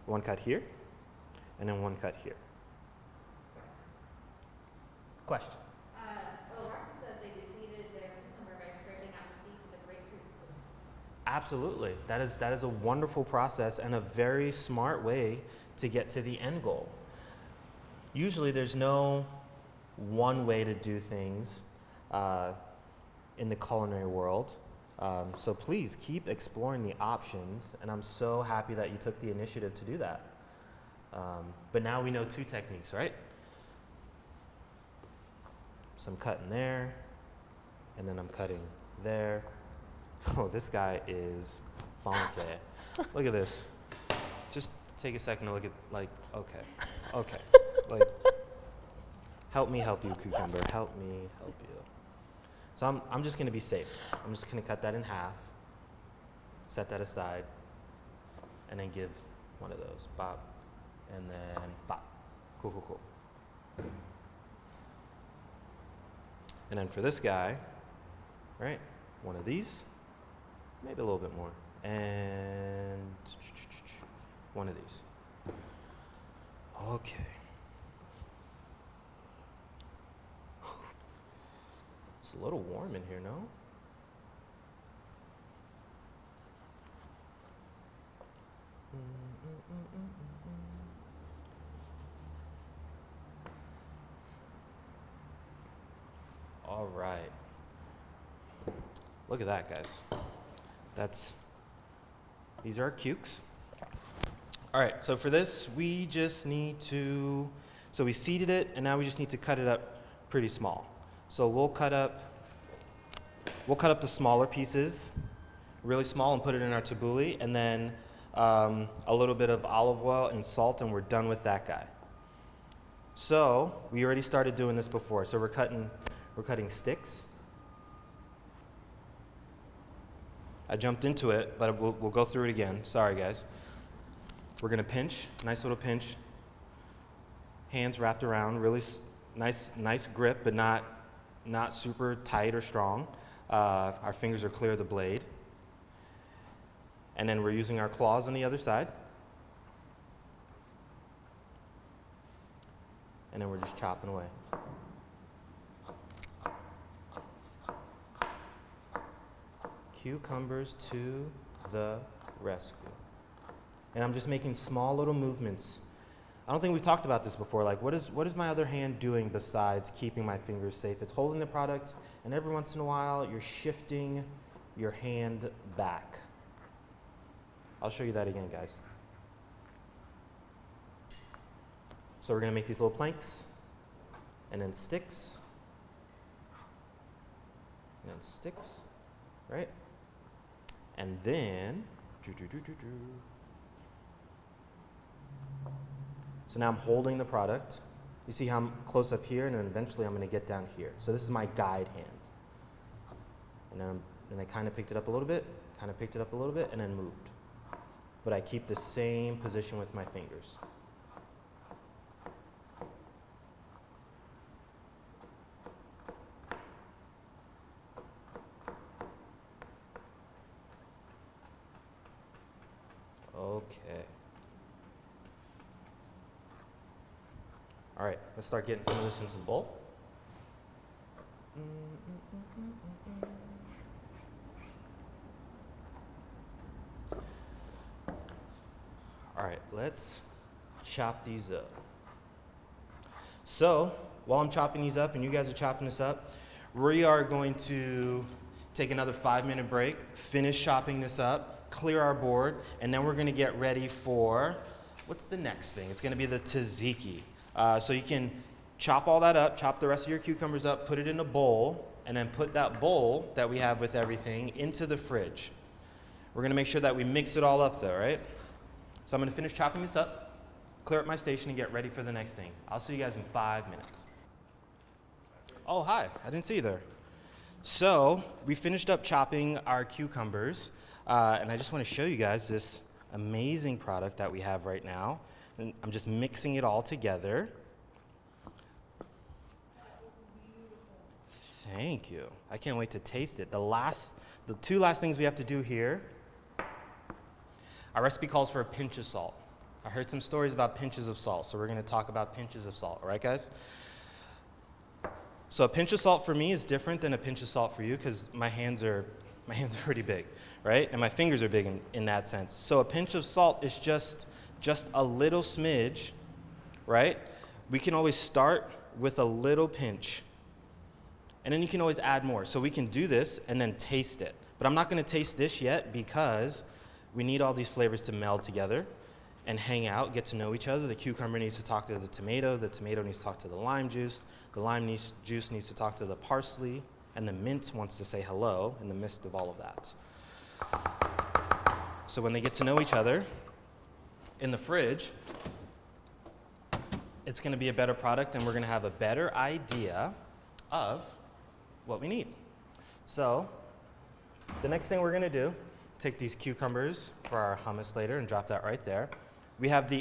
One cut here, and then one cut here. Question? Well, Roxy says they de-seeded their cucumber by scraping out the seeds with a grapefruit spoon. Absolutely. That is a wonderful process and a very smart way to get to the end goal. Usually there's no one way to do things in the culinary world. So please keep exploring the options, and I'm so happy that you took the initiative to do that. But now we know 2 techniques, right? So I'm cutting there, and then I'm cutting there. Oh, this guy is funky. Look at this. Just take a second to look at, like, okay. Like, help me help you, cucumber. Help me help you. So I'm just gonna be safe. I'm just gonna cut that in half, set that aside, and then give one of those. Bop, and then bop. Cool. And then for this guy, right, one of these, maybe a little bit more, and one of these. Okay. It's a little warm in here, no? All right. Look at that, guys. These are our cukes. All right, so for this, we just need to, so we seeded it, and now we just need to cut it up pretty small. So we'll cut up the smaller pieces, really small, and put it in our tabouleh, and then a little bit of olive oil and salt, and we're done with that guy. So we already started doing this before. So we're cutting sticks. I jumped into it, but we'll go through it again. Sorry, guys. We're gonna pinch, nice little pinch. Hands wrapped around, really nice grip, but not super tight or strong. Our fingers are clear of the blade. And then we're using our claws on the other side. And then we're just chopping away. Cucumbers to the rescue. And I'm just making small little movements. I don't think we've talked about this before. Like, what is my other hand doing besides keeping my fingers safe? It's holding the product, and every once in a while, you're shifting your hand back. I'll show you that again, guys. So we're gonna make these little planks, and then sticks, and then sticks, right? And then, so now I'm holding the product. You see how I'm close up here, and then eventually I'm gonna get down here. So this is my guide hand. And then I kind of picked it up a little bit, and then moved. But I keep the same position with my fingers. Okay. All right, let's start getting some of this into the bowl. All right, let's chop these up. So, while I'm chopping these up and you guys are chopping this up, we are going to take another 5-minute break, finish chopping this up, clear our board, and then we're gonna get ready for, what's the next thing? It's gonna be the tzatziki. So you can chop all that up, chop the rest of your cucumbers up, put it in a bowl, and then put that bowl that we have with everything into the fridge. We're gonna make sure that we mix it all up though, right? So I'm gonna finish chopping this up, clear up my station, and get ready for the next thing. I'll see you guys in 5 minutes. Oh, hi, I didn't see you there. So we finished up chopping our cucumbers, and I just wanna show you guys this amazing product that we have right now. And I'm just mixing it all together. Thank you. I can't wait to taste it. The two last things we have to do here. Our recipe calls for a pinch of salt. I heard some stories about pinches of salt, so we're gonna talk about pinches of salt, all right, guys? So a pinch of salt for me is different than a pinch of salt for you because my hands are pretty big, right? And my fingers are big in that sense. So a pinch of salt is just a little smidge, right? We can always start with a little pinch, and then you can always add more. So we can do this and then taste it. But I'm not gonna taste this yet because we need all these flavors to meld together and hang out, get to know each other. The cucumber needs to talk to the tomato needs to talk to the lime juice juice needs to talk to the parsley, and the mint wants to say hello in the midst of all of that. So when they get to know each other in the fridge, it's gonna be a better product, and we're gonna have a better idea of what we need. So the next thing we're gonna do, take these cucumbers for our hummus later and drop that right there. We have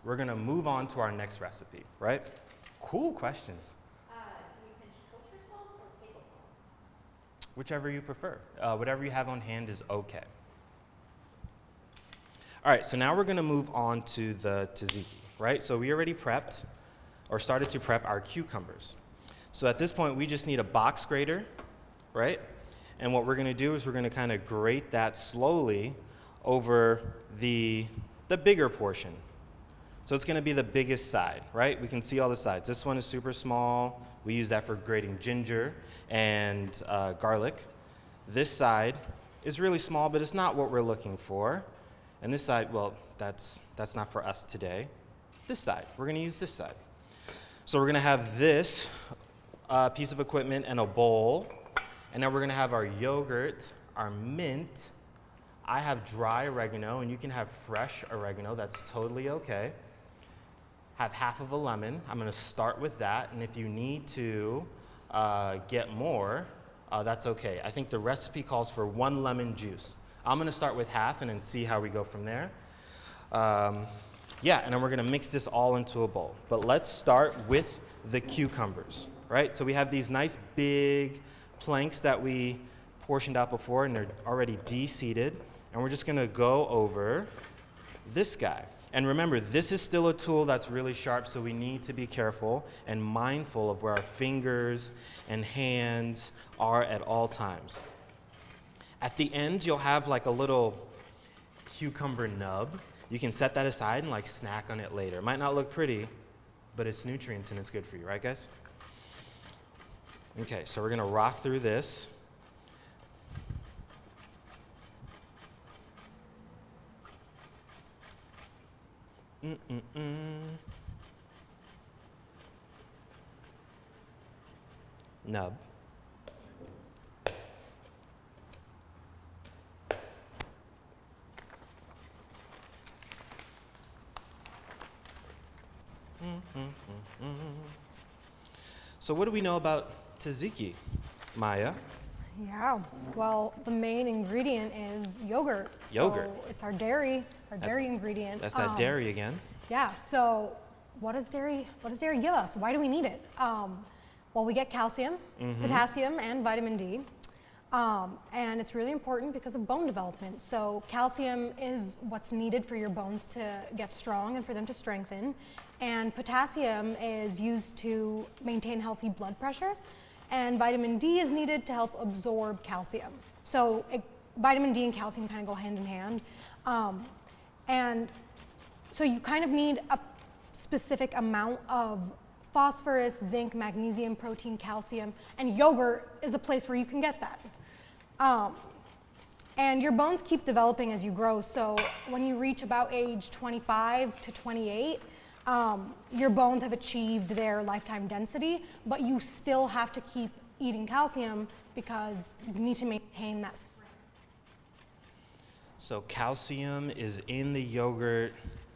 we're gonna move on to our next recipe, right? Cool questions. Do we pinch kosher salt or table salt? Whichever you prefer. Whatever you have on hand is okay. All right, so now we're gonna move on to the tzatziki. right? So we already prepped or started to prep our cucumbers. So at this point, we just need a box grater, right? And what we're gonna do is we're gonna kind of grate that slowly over the bigger portion. So it's gonna be the biggest side, right? We can see all the sides. This one is super small. We use that for grating ginger and garlic. This side is really small, but it's not what we're looking for. And this side, well, that's not for us today. This side, we're gonna use this side. So we're gonna have this piece of equipment and a bowl. And now we're gonna have our yogurt, our mint. I have dry oregano, and you can have fresh oregano. That's totally okay. Have half of a lemon. I'm gonna start with that, and if you need to get more, that's okay. I think the recipe calls for 1 lemon juice. I'm gonna start with half and then see how we go from there. Yeah, and then we're gonna mix this all into a bowl. But let's start with the cucumbers, right? So we have these nice big planks that we portioned out before, and they're already de-seeded. And we're just gonna go over this guy. And remember, this is still a tool that's really sharp, so we need to be careful and mindful of where our fingers and hands are at all times. At the end, you'll have like a little cucumber nub. You can set that aside and like snack on it later. It might not look pretty, but it's nutrients and it's good for you, right guys? Okay, so we're gonna rock through this. Nub. So what do we know about tzatziki, Maya? Yeah, well, the main ingredient is yogurt. Yogurt. So it's our dairy ingredient. That's that dairy again. Yeah, so what does dairy give us? Why do we need it? Well, we get calcium, potassium, and vitamin D. And it's really important because of bone development. So calcium is what's needed for your bones to get strong and for them to strengthen. And potassium is used to maintain healthy blood pressure. And vitamin D is needed to help absorb calcium. So vitamin D and calcium kind of go hand in hand. And so you kind of need a specific amount of phosphorus, zinc, magnesium, protein, calcium, and yogurt is a place where you can get that. And your bones keep developing as you grow, so when you reach about age 25 to 28, your bones have achieved their lifetime density, but you still have to keep eating calcium because you need to maintain that strength. So calcium is in the yogurt,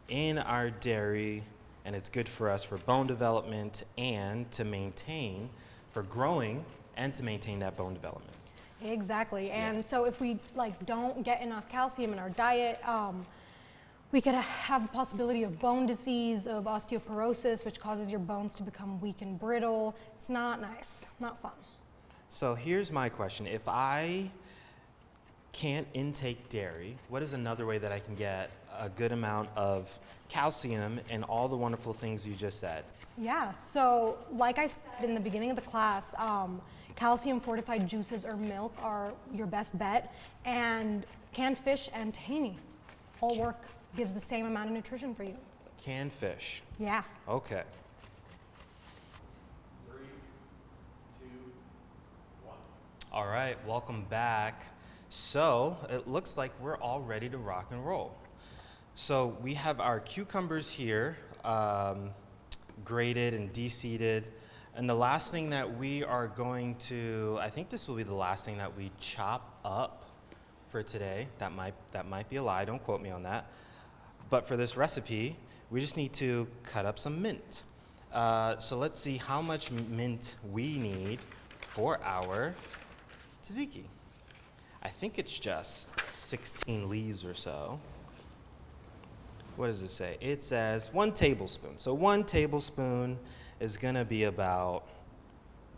in our dairy, and it's good for us for bone development and to maintain, for growing and to maintain that bone development. Exactly, and Yeah. so if we don't get enough calcium in our diet, we could have a possibility of bone disease, of osteoporosis, which causes your bones to become weak and brittle. It's not nice, not fun. So here's my question. If I can't intake dairy, what is another way that I can get a good amount of calcium and all the wonderful things you just said? Yeah, so like I said in the beginning of the class, calcium fortified juices or milk are your best bet, and canned fish and tahini all work, gives the same amount of nutrition for you. Canned fish. Yeah. Okay. 3, 2, 1. All right, welcome back. So it looks like we're all ready to rock and roll. So we have our cucumbers here, grated and de-seeded. And the last thing that we are going to, I think this will be the last thing that we chop up for today. That might be a lie, don't quote me on that. But for this recipe, we just need to cut up some mint. So let's see how much mint we need for our tzatziki. I think it's just 16 leaves or so. What does it say? It says 1 tablespoon. So 1 tablespoon is gonna be about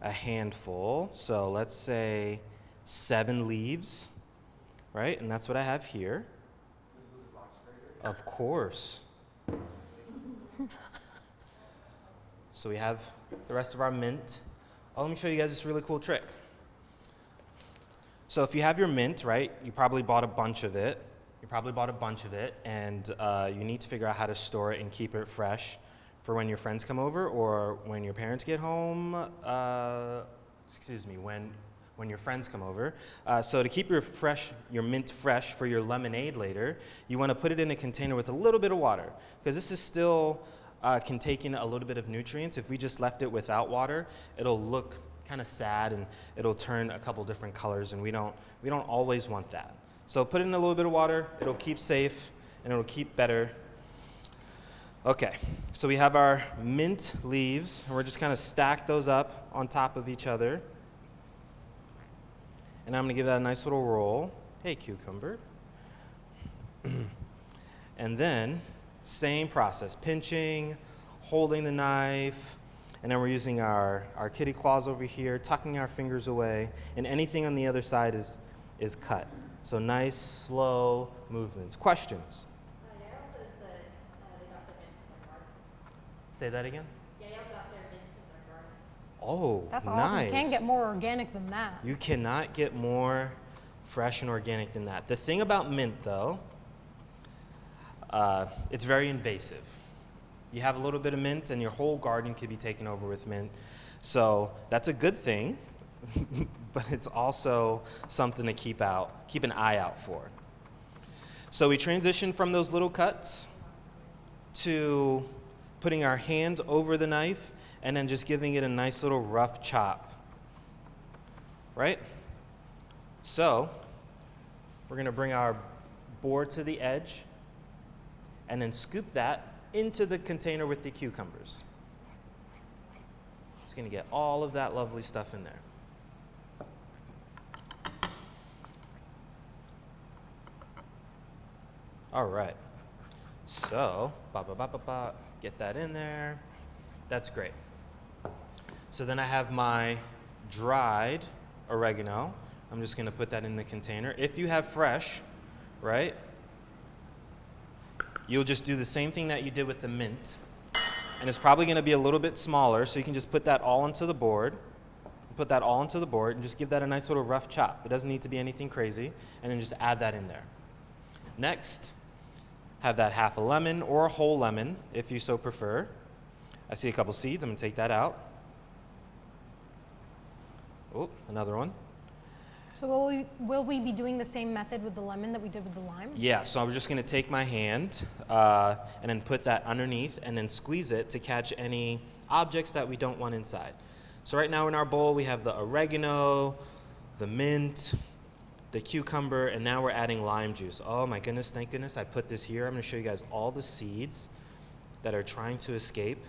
a handful. So let's say 7 leaves, right? And that's what I have here. Of course. So we have the rest of our mint. Oh, let me show you guys this really cool trick. So if you have your mint, right, you probably bought a bunch of it. And you need to figure out how to store it and keep it fresh for when your friends come over or when your parents get home. When your friends come over. So to keep your mint fresh for your lemonade later, you want to put it in a container with a little bit of water, because this is still can take in a little bit of nutrients. If we just left it without water, it'll look kind of sad and it'll turn a couple different colors, and we don't always want that. So put it in a little bit of water, it'll keep safe and it'll keep better. Okay, so we have our mint leaves, and we're just kind of stack those up on top of each other. And I'm gonna give that a nice little roll. Hey, cucumber. And then, same process, pinching, holding the knife, and then we're using our kitty claws over here, tucking our fingers away, and anything on the other side is cut. So nice, slow movements. Questions? Yael says that they got their mint from their garden. Say that again? Yael got their mint from their garden. Oh, That's nice. awesome. You can't get more organic than that. You cannot get more fresh and organic than that. The thing about mint, though, it's very invasive. You have a little bit of mint, and your whole garden could be taken over with mint. So that's a good thing, but it's also something to keep an eye out for. So we transition from those little cuts to putting our hand over the knife and then just giving it a nice little rough chop, right? So we're gonna bring our board to the edge and then scoop that into the container with the cucumbers. Just gonna get all of that lovely stuff in there. All right, so get that in there. That's great. So then I have my dried oregano. I'm just gonna put that in the container. If you have fresh, right, you'll just do the same thing that you did with the mint. And it's probably gonna be a little bit smaller, so you can just put that all onto the board. And just give that a nice little rough chop. It doesn't need to be anything crazy, and then just add that in there. Next, have that half a lemon or a whole lemon, if you so prefer. I see a couple seeds, I'm gonna take that out. Oh, another one. So will we be doing the same method with the lemon that we did with the lime? Yeah, so I'm just gonna take my hand and then put that underneath and then squeeze it to catch any objects that we don't want inside. So right now in our bowl, we have the oregano, the mint, the cucumber, and now we're adding lime juice. Oh my goodness, thank goodness I put this here. I'm gonna show you guys all the seeds that are trying to escape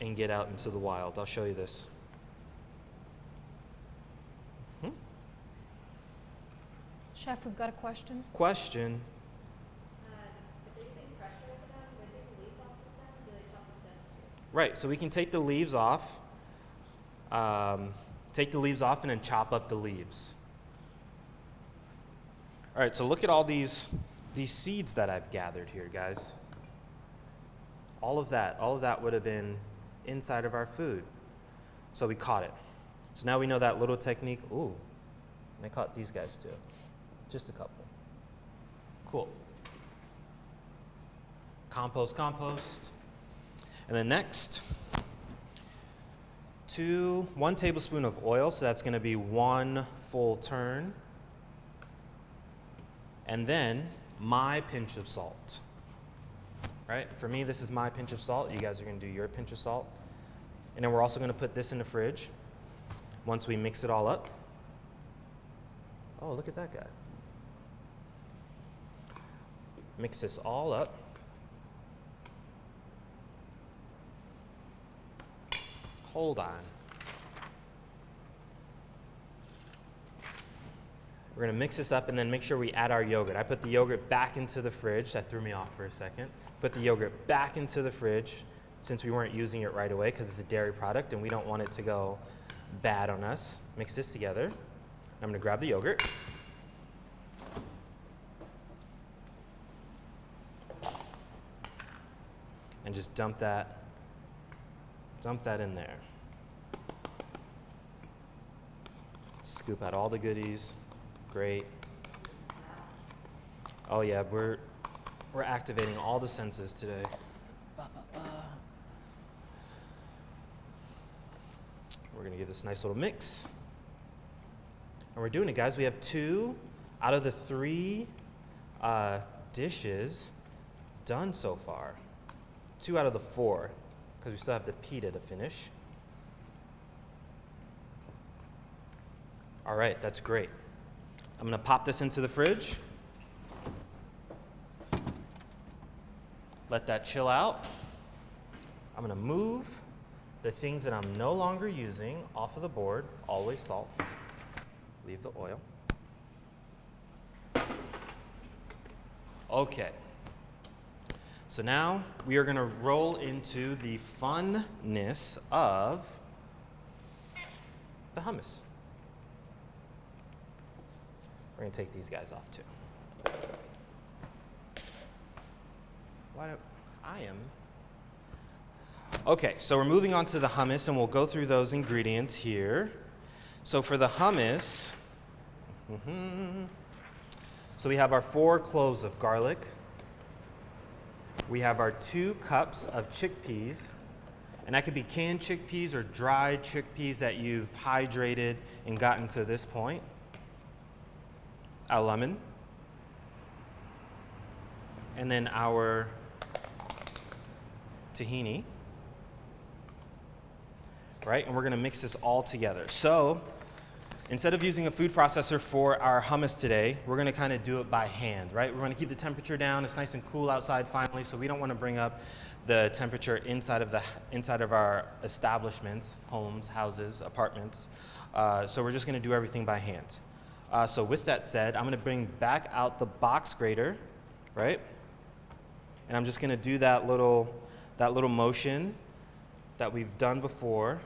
and get out into the wild. I'll show you this. Chef, we've got a question. Question. If they're using fresh oregano, do they take the leaves off the stem, or do they chop the stems too? Right, so we can take the leaves off. Take the leaves off and then chop up the leaves. All right, so look at all these seeds that I've gathered here, guys. All of that would have been inside of our food. So we caught it. So now we know that little technique. Ooh, and I caught these guys too. Just a couple. Cool. Compost. And then next, 1 tablespoon of oil, so that's gonna be 1 full turn. And then my pinch of salt. Right? For me, this is my pinch of salt. You guys are gonna do your pinch of salt. And then we're also gonna put this in the fridge once we mix it all up. Oh, look at that guy. Mix this all up. Hold on. We're gonna mix this up and then make sure we add our yogurt. I put the yogurt back into the fridge. That threw me off for a second. Put the yogurt back into the fridge since we weren't using it right away because it's a dairy product and we don't want it to go bad on us. Mix this together. I'm gonna grab the yogurt. and just dump that in there. Scoop out all the goodies. Great. Oh yeah, we're activating all the senses today. We're gonna give this a nice little mix. And we're doing it, guys. We have 2 out of the 3 dishes done so far. 2 out of the 4, because we still have the pita to finish. All right, that's great. I'm gonna pop this into the fridge. Let that chill out. I'm gonna move the things that I'm no longer using off of the board. Always salt. Leave the oil. Okay. So now we are going to roll into the funness of the hummus. We're going to take these guys off too. Okay, so we're moving on to the hummus, and we'll go through those ingredients here. So for the hummus, so we have our 4 cloves of garlic. We have our 2 cups of chickpeas, and that could be canned chickpeas or dried chickpeas that you've hydrated and gotten to this point. A lemon. And then our tahini. Right, and we're gonna mix this all together. So instead of using a food processor for our hummus today, we're gonna kind of do it by hand, right? We're gonna keep the temperature down. It's nice and cool outside finally, so we don't wanna bring up the temperature inside of our establishments, homes, houses, apartments. So we're just gonna do everything by hand. So with that said, I'm gonna bring back out the box grater, right? And I'm just gonna do that little motion that we've done before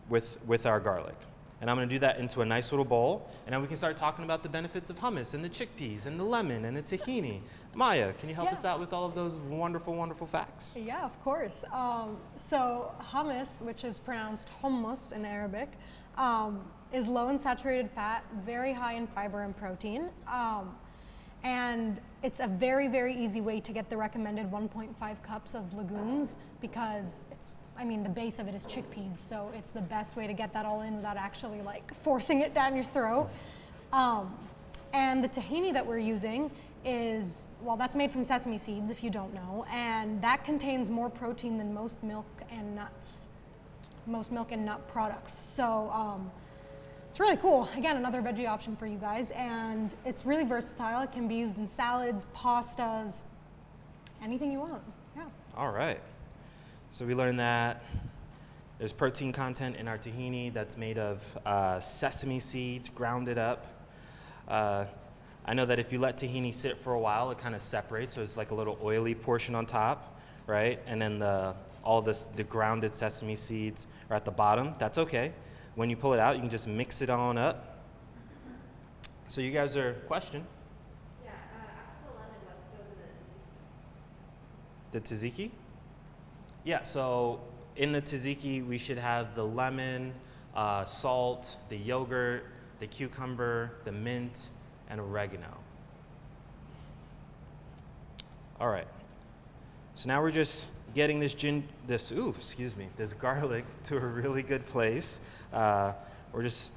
with our garlic. And I'm gonna do that into a nice little bowl, and then we can start talking about the benefits of hummus and the chickpeas and the lemon and the tahini. Maya, can you help us out with all of those wonderful, wonderful facts? Yeah, of course. So hummus, which is pronounced hummus in Arabic, is low in saturated fat, very high in fiber and protein. And it's a very, very easy way to get the recommended 1.5 cups of legumes because the base of it is chickpeas, so it's the best way to get that all in without actually like forcing it down your throat. And the tahini that we're using is, that's made from sesame seeds if you don't know, and that contains more protein than most milk and nut products. So it's really cool. Again, another veggie option for you guys, and it's really versatile. It can be used in salads, pastas, anything you want. Yeah. All right. So we learned that there's protein content in our tahini that's made of sesame seeds, grounded up. I know that if you let tahini sit for a while, it kind of separates, so it's like a little oily portion on top, right? And then the grounded sesame seeds are at the bottom. That's okay. When you pull it out, you can just mix it on up. So you guys are question? Yeah, after the lemon, what goes in the tzatziki? The tzatziki? Yeah, so in the tzatziki, we should have the lemon, salt, the yogurt, the cucumber, the mint, and oregano. All right. So now we're just getting this garlic to a really good place. We're just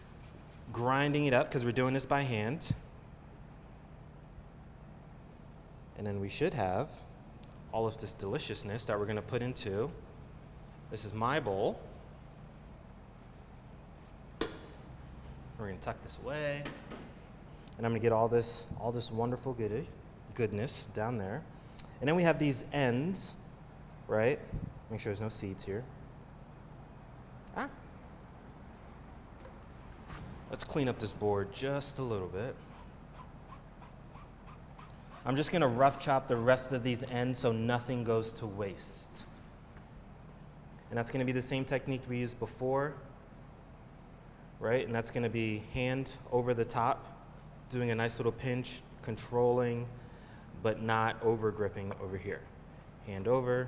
grinding it up because we're doing this by hand. And then we should have all of this deliciousness that we're going to put into. This is my bowl. We're going to tuck this away. And I'm going to get all this wonderful goodness down there. And then we have these ends, right? Make sure there's no seeds here. Let's clean up this board just a little bit. I'm just going to rough chop the rest of these ends so nothing goes to waste. And that's going to be the same technique we used before, right? And that's going to be hand over the top, doing a nice little pinch, controlling, but not over gripping over here. Hand over,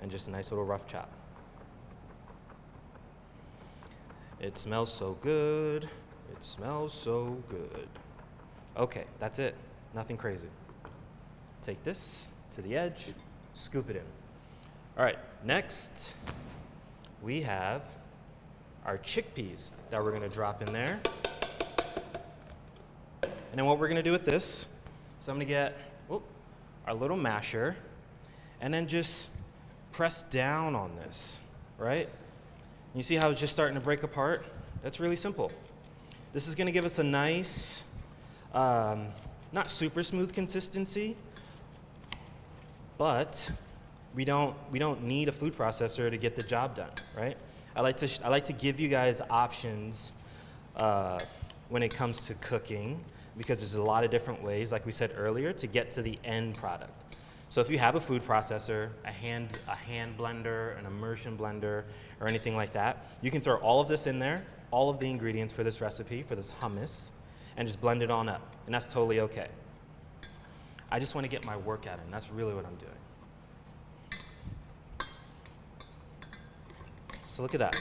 and just a nice little rough chop. It smells so good. It smells so good. Okay, that's it. Nothing crazy. Take this to the edge, scoop it in. All right, next we have our chickpeas that we're gonna drop in there. And then what we're gonna do with this is I'm gonna get our little masher and then just press down on this, right? You see how it's just starting to break apart? That's really simple. This is gonna give us a nice, not super smooth consistency, but we don't need a food processor to get the job done, right? I like to give you guys options when it comes to cooking, because there's a lot of different ways, like we said earlier, to get to the end product. So if you have a food processor, a hand blender, an immersion blender, or anything like that, you can throw all of this in there, all of the ingredients for this recipe, for this hummus, and just blend it on up, and that's totally okay. I just want to get my workout in. That's really what I'm doing. So look at that.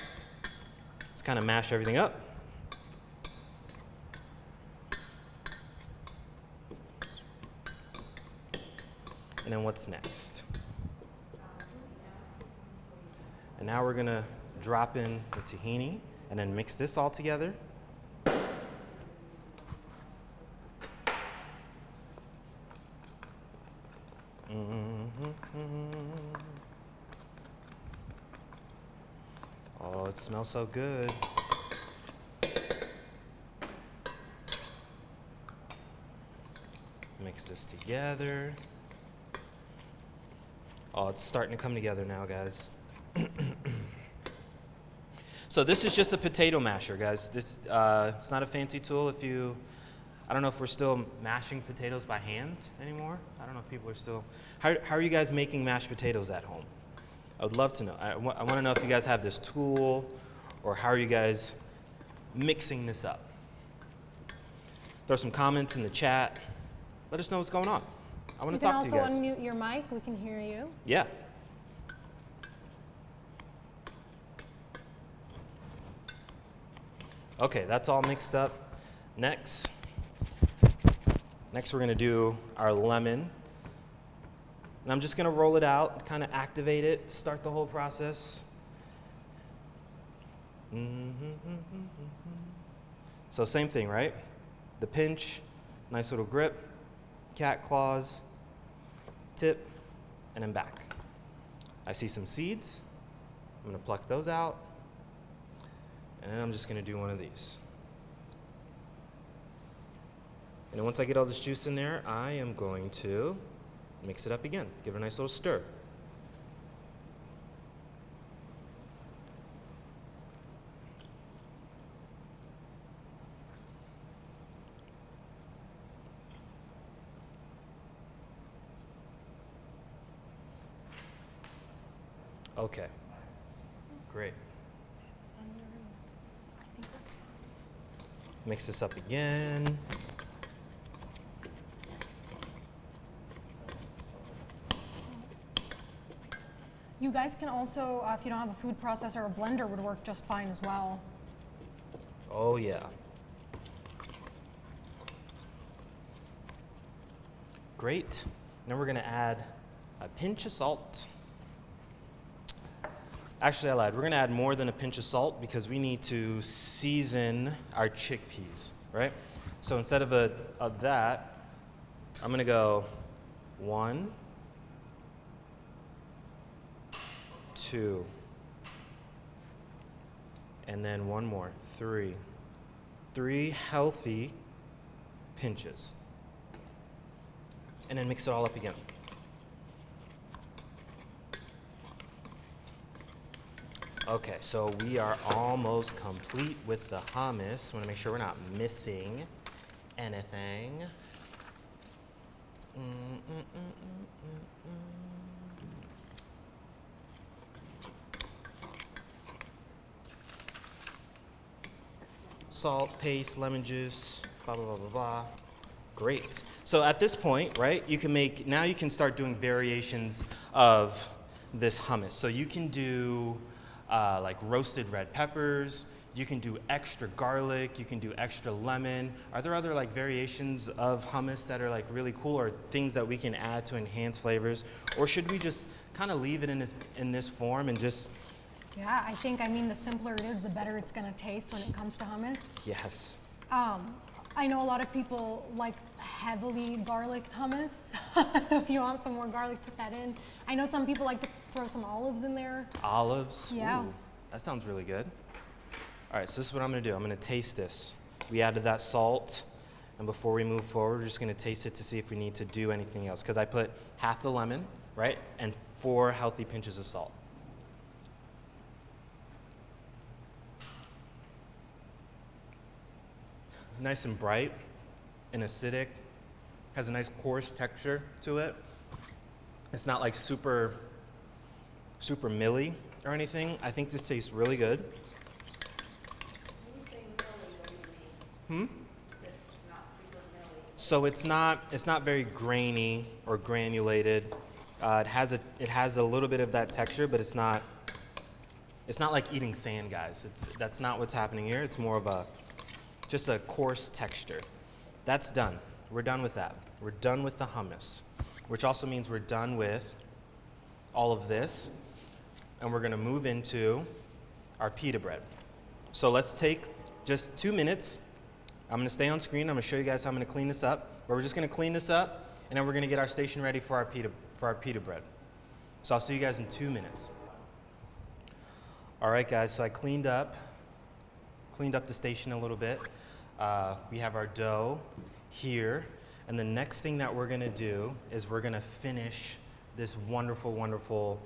Let's kind of mash everything up. And then what's next? And now we're gonna drop in the tahini and then mix this all together. Oh, it smells so good. Mix this together. Oh, it's starting to come together now, guys. So this is just a potato masher, guys. This it's not a fancy tool. I don't know if we're still mashing potatoes by hand anymore. I don't know if people are still. How are you guys making mashed potatoes at home? I would love to know. I want to know if you guys have this tool, or how are you guys mixing this up? Throw some comments in the chat. Let us know what's going on. I want to talk to you guys. You can also unmute your mic. We can hear you. Yeah. Okay, that's all mixed up. Next we're going to do our lemon. And I'm just going to roll it out, kind of activate it, start the whole process. So same thing, right? The pinch, nice little grip, cat claws, tip, and then back. I see some seeds. I'm going to pluck those out. And then I'm just going to do one of these. And then once I get all this juice in there, I am going to mix it up again. Give it a nice little stir. Okay. Great. Mix this up again. You guys can also, if you don't have a food processor, a blender would work just fine as well. Oh, yeah. Great. Now we're going to add a pinch of salt. Actually, I lied. We're going to add more than a pinch of salt because we need to season our chickpeas, right? So instead of that, I'm going to go 1, 2, and then one more, 3. 3 healthy pinches. And then mix it all up again. Okay, so we are almost complete with the hummus. Want to make sure we're not missing anything. Salt, paste, lemon juice, blah, blah, blah, blah, blah. Great. So at this point, right, you can start doing variations of this hummus. So you can do like roasted red peppers, you can do extra garlic, you can do extra lemon. Are there other like variations of hummus that are like really cool, or things that we can add to enhance flavors? Or should we just kind of leave it in this form and just... Yeah, I mean, the simpler it is, the better it's gonna taste when it comes to hummus. Yes. I know a lot of people like heavily garlicked hummus, so if you want some more garlic, put that in. I know some people like to throw some olives in there. Olives? Yeah. Ooh, that sounds really good. All right, so this is what I'm gonna do. I'm gonna taste this. We added that salt, and before we move forward, we're just gonna taste it to see if we need to do anything else, because I put half the lemon, right, and 4 healthy pinches of salt. Nice and bright and acidic, has a nice coarse texture to it. It's not like super milly or anything. I think this tastes really good. When you say milly, what do you mean? It's not super milly. So it's not very grainy or granulated. It has a little bit of that texture, but it's not like eating sand, guys. That's not what's happening here. It's more of just a coarse texture. That's done. We're done with that. We're done with the hummus, which also means we're done with all of this, and we're gonna move into our pita bread. So let's take just 2 minutes. I'm gonna stay on screen. I'm gonna show you guys how I'm gonna clean this up. But we're just gonna clean this up, and then we're gonna get our station ready for our pita bread. So I'll see you guys in 2 minutes. All right, guys, so I cleaned up the station a little bit. We have our dough here, and the next thing that we're gonna do is we're gonna finish this wonderful, wonderful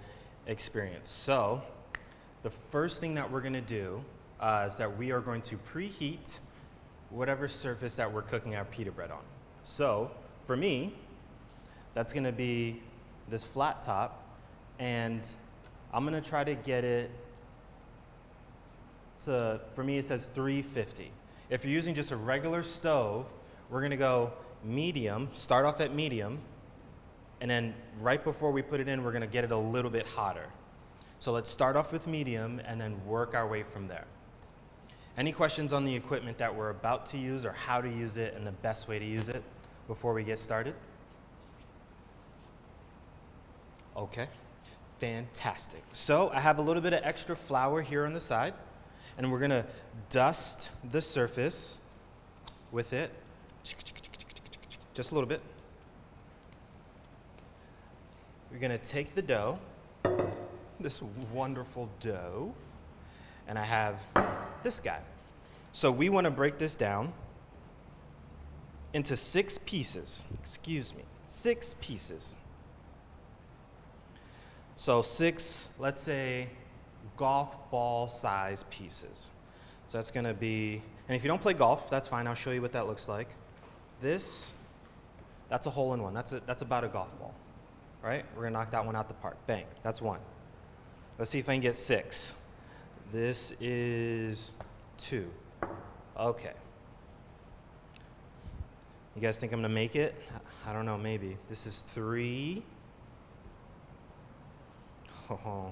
experience. So the first thing that we're gonna do is that we are going to preheat whatever surface that we're cooking our pita bread on. So for me, that's gonna be this flat top, and I'm gonna try to get it to, for me it says 350. If you're using just a regular stove, we're gonna go medium, start off at medium, and then right before we put it in, we're gonna get it a little bit hotter. So let's start off with medium and then work our way from there. Any questions on the equipment that we're about to use, or how to use it and the best way to use it before we get started? Okay, fantastic. So I have a little bit of extra flour here on the side, and we're gonna dust the surface with it, just a little bit. We're gonna take the dough, this wonderful dough, and I have this guy. So we wanna break this down into 6 pieces, 6 pieces. So 6, let's say, golf ball size pieces. So that's gonna be, and if you don't play golf, that's fine, I'll show you what that looks like. That's a hole in one, that's about a golf ball, right? We're gonna knock that one out the park, bang, that's 1. Let's see if I can get 6. This is 2, okay. You guys think I'm gonna make it? I don't know, maybe. This is 3. Oh,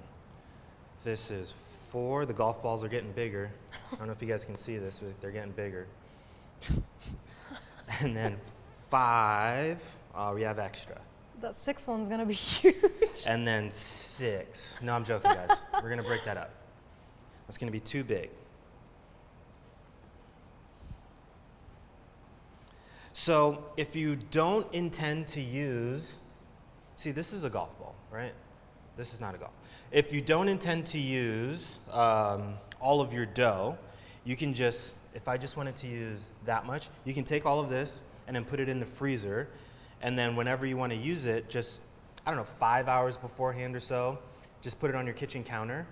this is 4. The golf balls are getting bigger. I don't know if you guys can see this, but they're getting bigger. And then 5. Oh, we have extra. That 6th one's gonna be huge. And then 6. No, I'm joking, guys. We're gonna break that up. That's gonna be too big. So if you don't intend to use, see, this is a golf ball, right? This is not a golf. If you don't intend to use all of your dough, you can just, if I just wanted to use that much, you can take all of this and then put it in the freezer, and then whenever you want to use it, just, I don't know, 5 hours beforehand or so, just put it on your kitchen counter.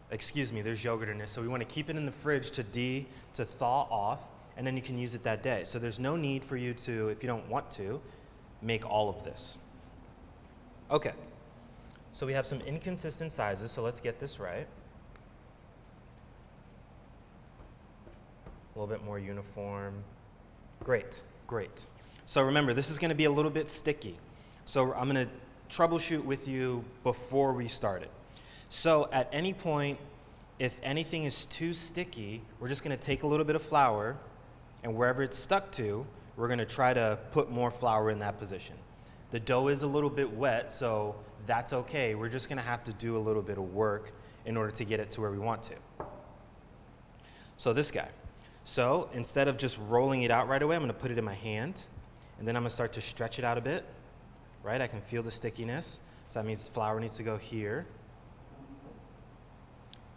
Excuse me, there's yogurt in this, so we want to keep it in the fridge to thaw off, and then you can use it that day. So there's no need for you to, if you don't want to, make all of this. Okay. So we have some inconsistent sizes, so let's get this right. A little bit more uniform. Great, great. So remember, this is gonna be a little bit sticky. So I'm gonna troubleshoot with you before we start it. So at any point, if anything is too sticky, we're just going to take a little bit of flour, and wherever it's stuck to, we're going to try to put more flour in that position. The dough is a little bit wet, so that's okay. We're just going to have to do a little bit of work in order to get it to where we want to. So this guy. So instead of just rolling it out right away, I'm going to put it in my hand, and then I'm going to start to stretch it out a bit. Right? I can feel the stickiness. So that means flour needs to go here.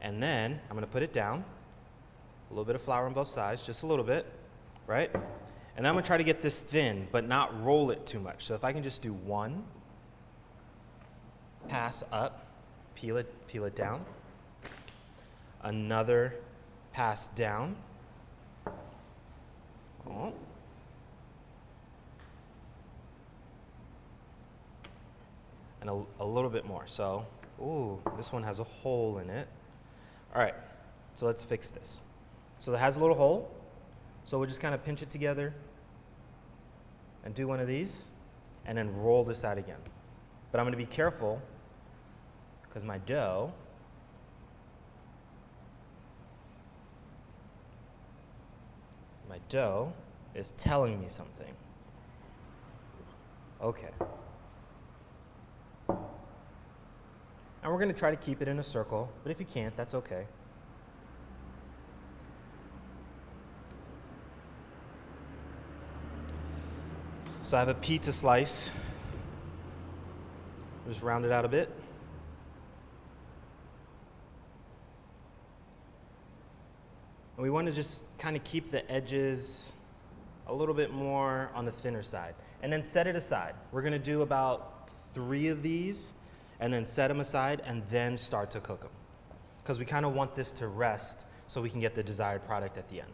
And then I'm going to put it down. A little bit of flour on both sides, just a little bit. Right? And then I'm going to try to get this thin, but not roll it too much. So if I can just do one, pass up, peel it down. Another pass down. Oh. And a little bit more. So, ooh, this one has a hole in it. All right, so let's fix this. So it has a little hole. So we'll just kind of pinch it together and do one of these and then roll this out again. But I'm going to be careful because my dough is telling me something. Okay. And we're going to try to keep it in a circle, but if you can't, that's okay. So I have a pizza slice. Just round it out a bit. And we want to just kind of keep the edges a little bit more on the thinner side. And then set it aside. We're going to do about 3 of these, and then set them aside, and then start to cook them. Because we kind of want this to rest so we can get the desired product at the end.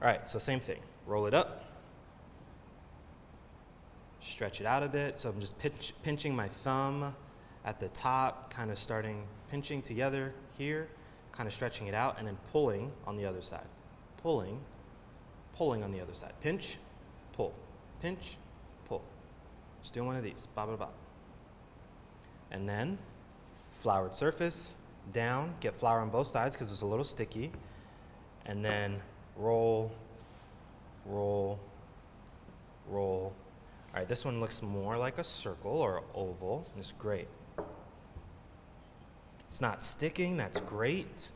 All right, so same thing. Roll it up. Stretch it out a bit. So I'm just pinching my thumb at the top, kind of starting pinching together here, kind of stretching it out, and then pulling on the other side. Pulling on the other side. Pinch, pull, pinch, pull. Just doing one of these. Bop, bop, bop. And then floured surface, down, get flour on both sides because it's a little sticky. And then roll, roll, roll. All right, this one looks more like a circle or oval. It's great. It's not sticking, that's great.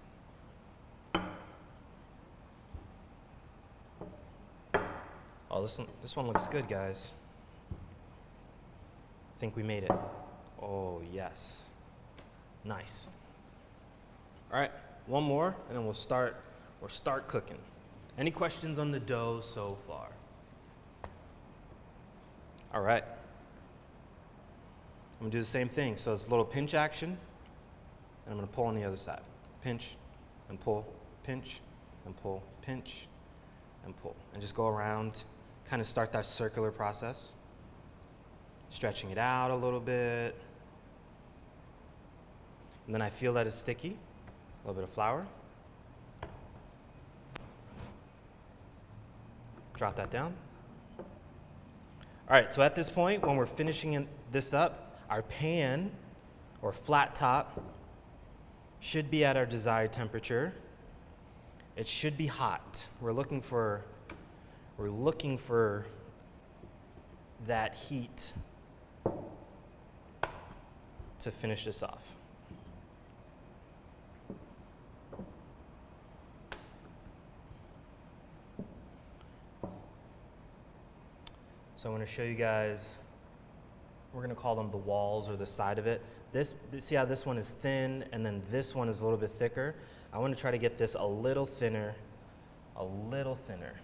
Oh, this one looks good, guys. I think we made it. Oh, yes. Nice. All right, one more, and then we'll start cooking. Any questions on the dough so far? All right. I'm going to do the same thing. So it's a little pinch action, and I'm going to pull on the other side. Pinch and pull, pinch and pull, pinch and pull. And just go around, kind of start that circular process. Stretching it out a little bit. And then I feel that it's sticky. A little bit of flour. Drop that down. All right, so at this point, when we're finishing this up, our pan or flat top should be at our desired temperature. It should be hot. We're looking for that heat to finish this off. So I'm going to show you guys, we're going to call them the walls or the side of it. See how this one is thin and then this one is a little bit thicker? I want to try to get this a little thinner, a little thinner.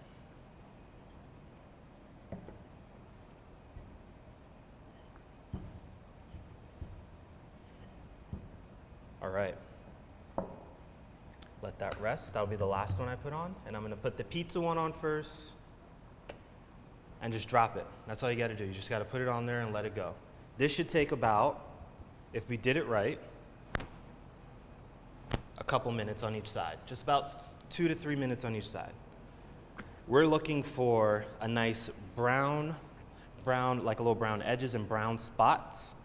All right. Let that rest. That'll be the last one I put on. And I'm going to put the pizza one on first. And just drop it. That's all you got to do. You just got to put it on there and let it go. This should take about, if we did it right, a couple minutes on each side. Just about 2 to 3 minutes on each side. We're looking for a nice brown, like a little brown edges and brown spots.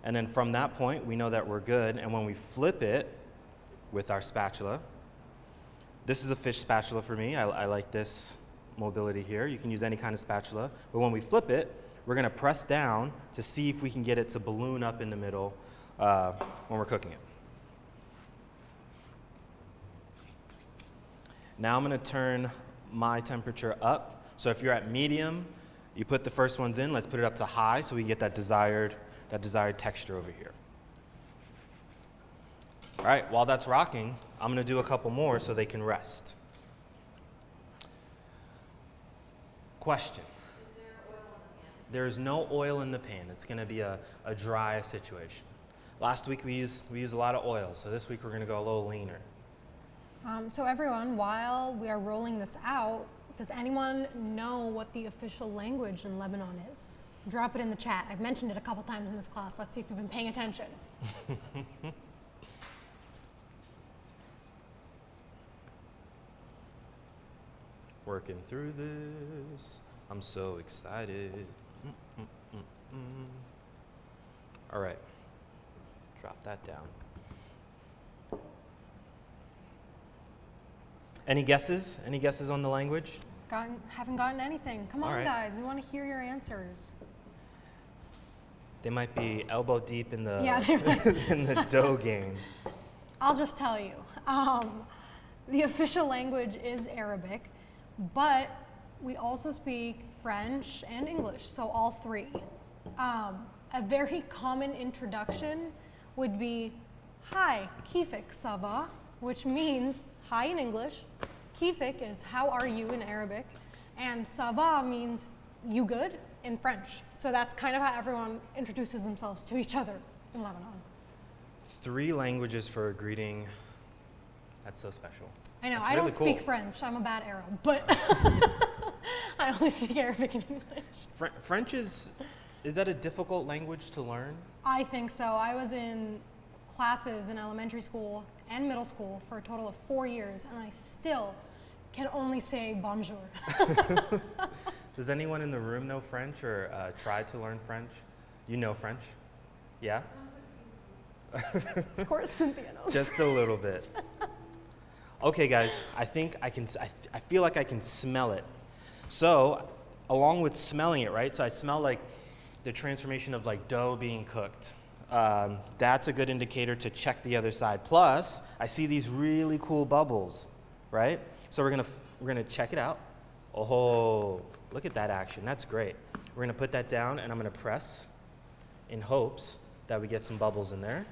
And then from that point, we know that we're good. And when we flip it with our spatula, this is a fish spatula for me. I like this mobility here. You can use any kind of spatula. But when we flip it, we're going to press down to see if we can get it to balloon up in the middle when we're cooking it. Now I'm going to turn my temperature up. So if you're at medium, you put the first ones in. Let's put it up to high so we get that desired texture over here. All right, while that's rocking, I'm going to do a couple more so they can rest. Question. Is there oil in the pan? There is no oil in the pan. It's going to be a dry situation. Last week we used a lot of oil, so this week we're going to go a little leaner. So everyone, while we are rolling this out, does anyone know what the official language in Lebanon is? Drop it in the chat. I've mentioned it a couple times in this class. Let's see if you've been paying attention. Working through this. I'm so excited. All right. Drop that down. Any guesses? Any guesses on the language? Haven't gotten anything. Come All on, right. guys. We want to hear your answers. They might be elbow deep in the Yeah, they might. in the dough game. I'll just tell you. The official language is Arabic, but we also speak French and English, so all three. A very common introduction would be, "Hi, kifik ça va?" which means hi in English. Kifik is how are you in Arabic, and ça va means you good in French. So that's kind of how everyone introduces themselves to each other in Lebanon. 3 languages for a greeting. That's so special. I know, That's I don't really speak cool. French. I'm a bad Arab, but I only speak Arabic and English. French is that a difficult language to learn? I think so. I was in classes in elementary school and middle school for a total of 4 years, and I still can only say bonjour. Does anyone in the room know French or try to learn French? You know French? Yeah? Of course, Cynthia knows. Just a little bit. Okay, guys, I feel like I can smell it. So, along with smelling it, right? So I smell like the transformation of like dough being cooked. That's a good indicator to check the other side. Plus, I see these really cool bubbles, right? So we're gonna check it out. Oh, look at that action. That's great. We're gonna put that down, and I'm gonna press in hopes that we get some bubbles in there.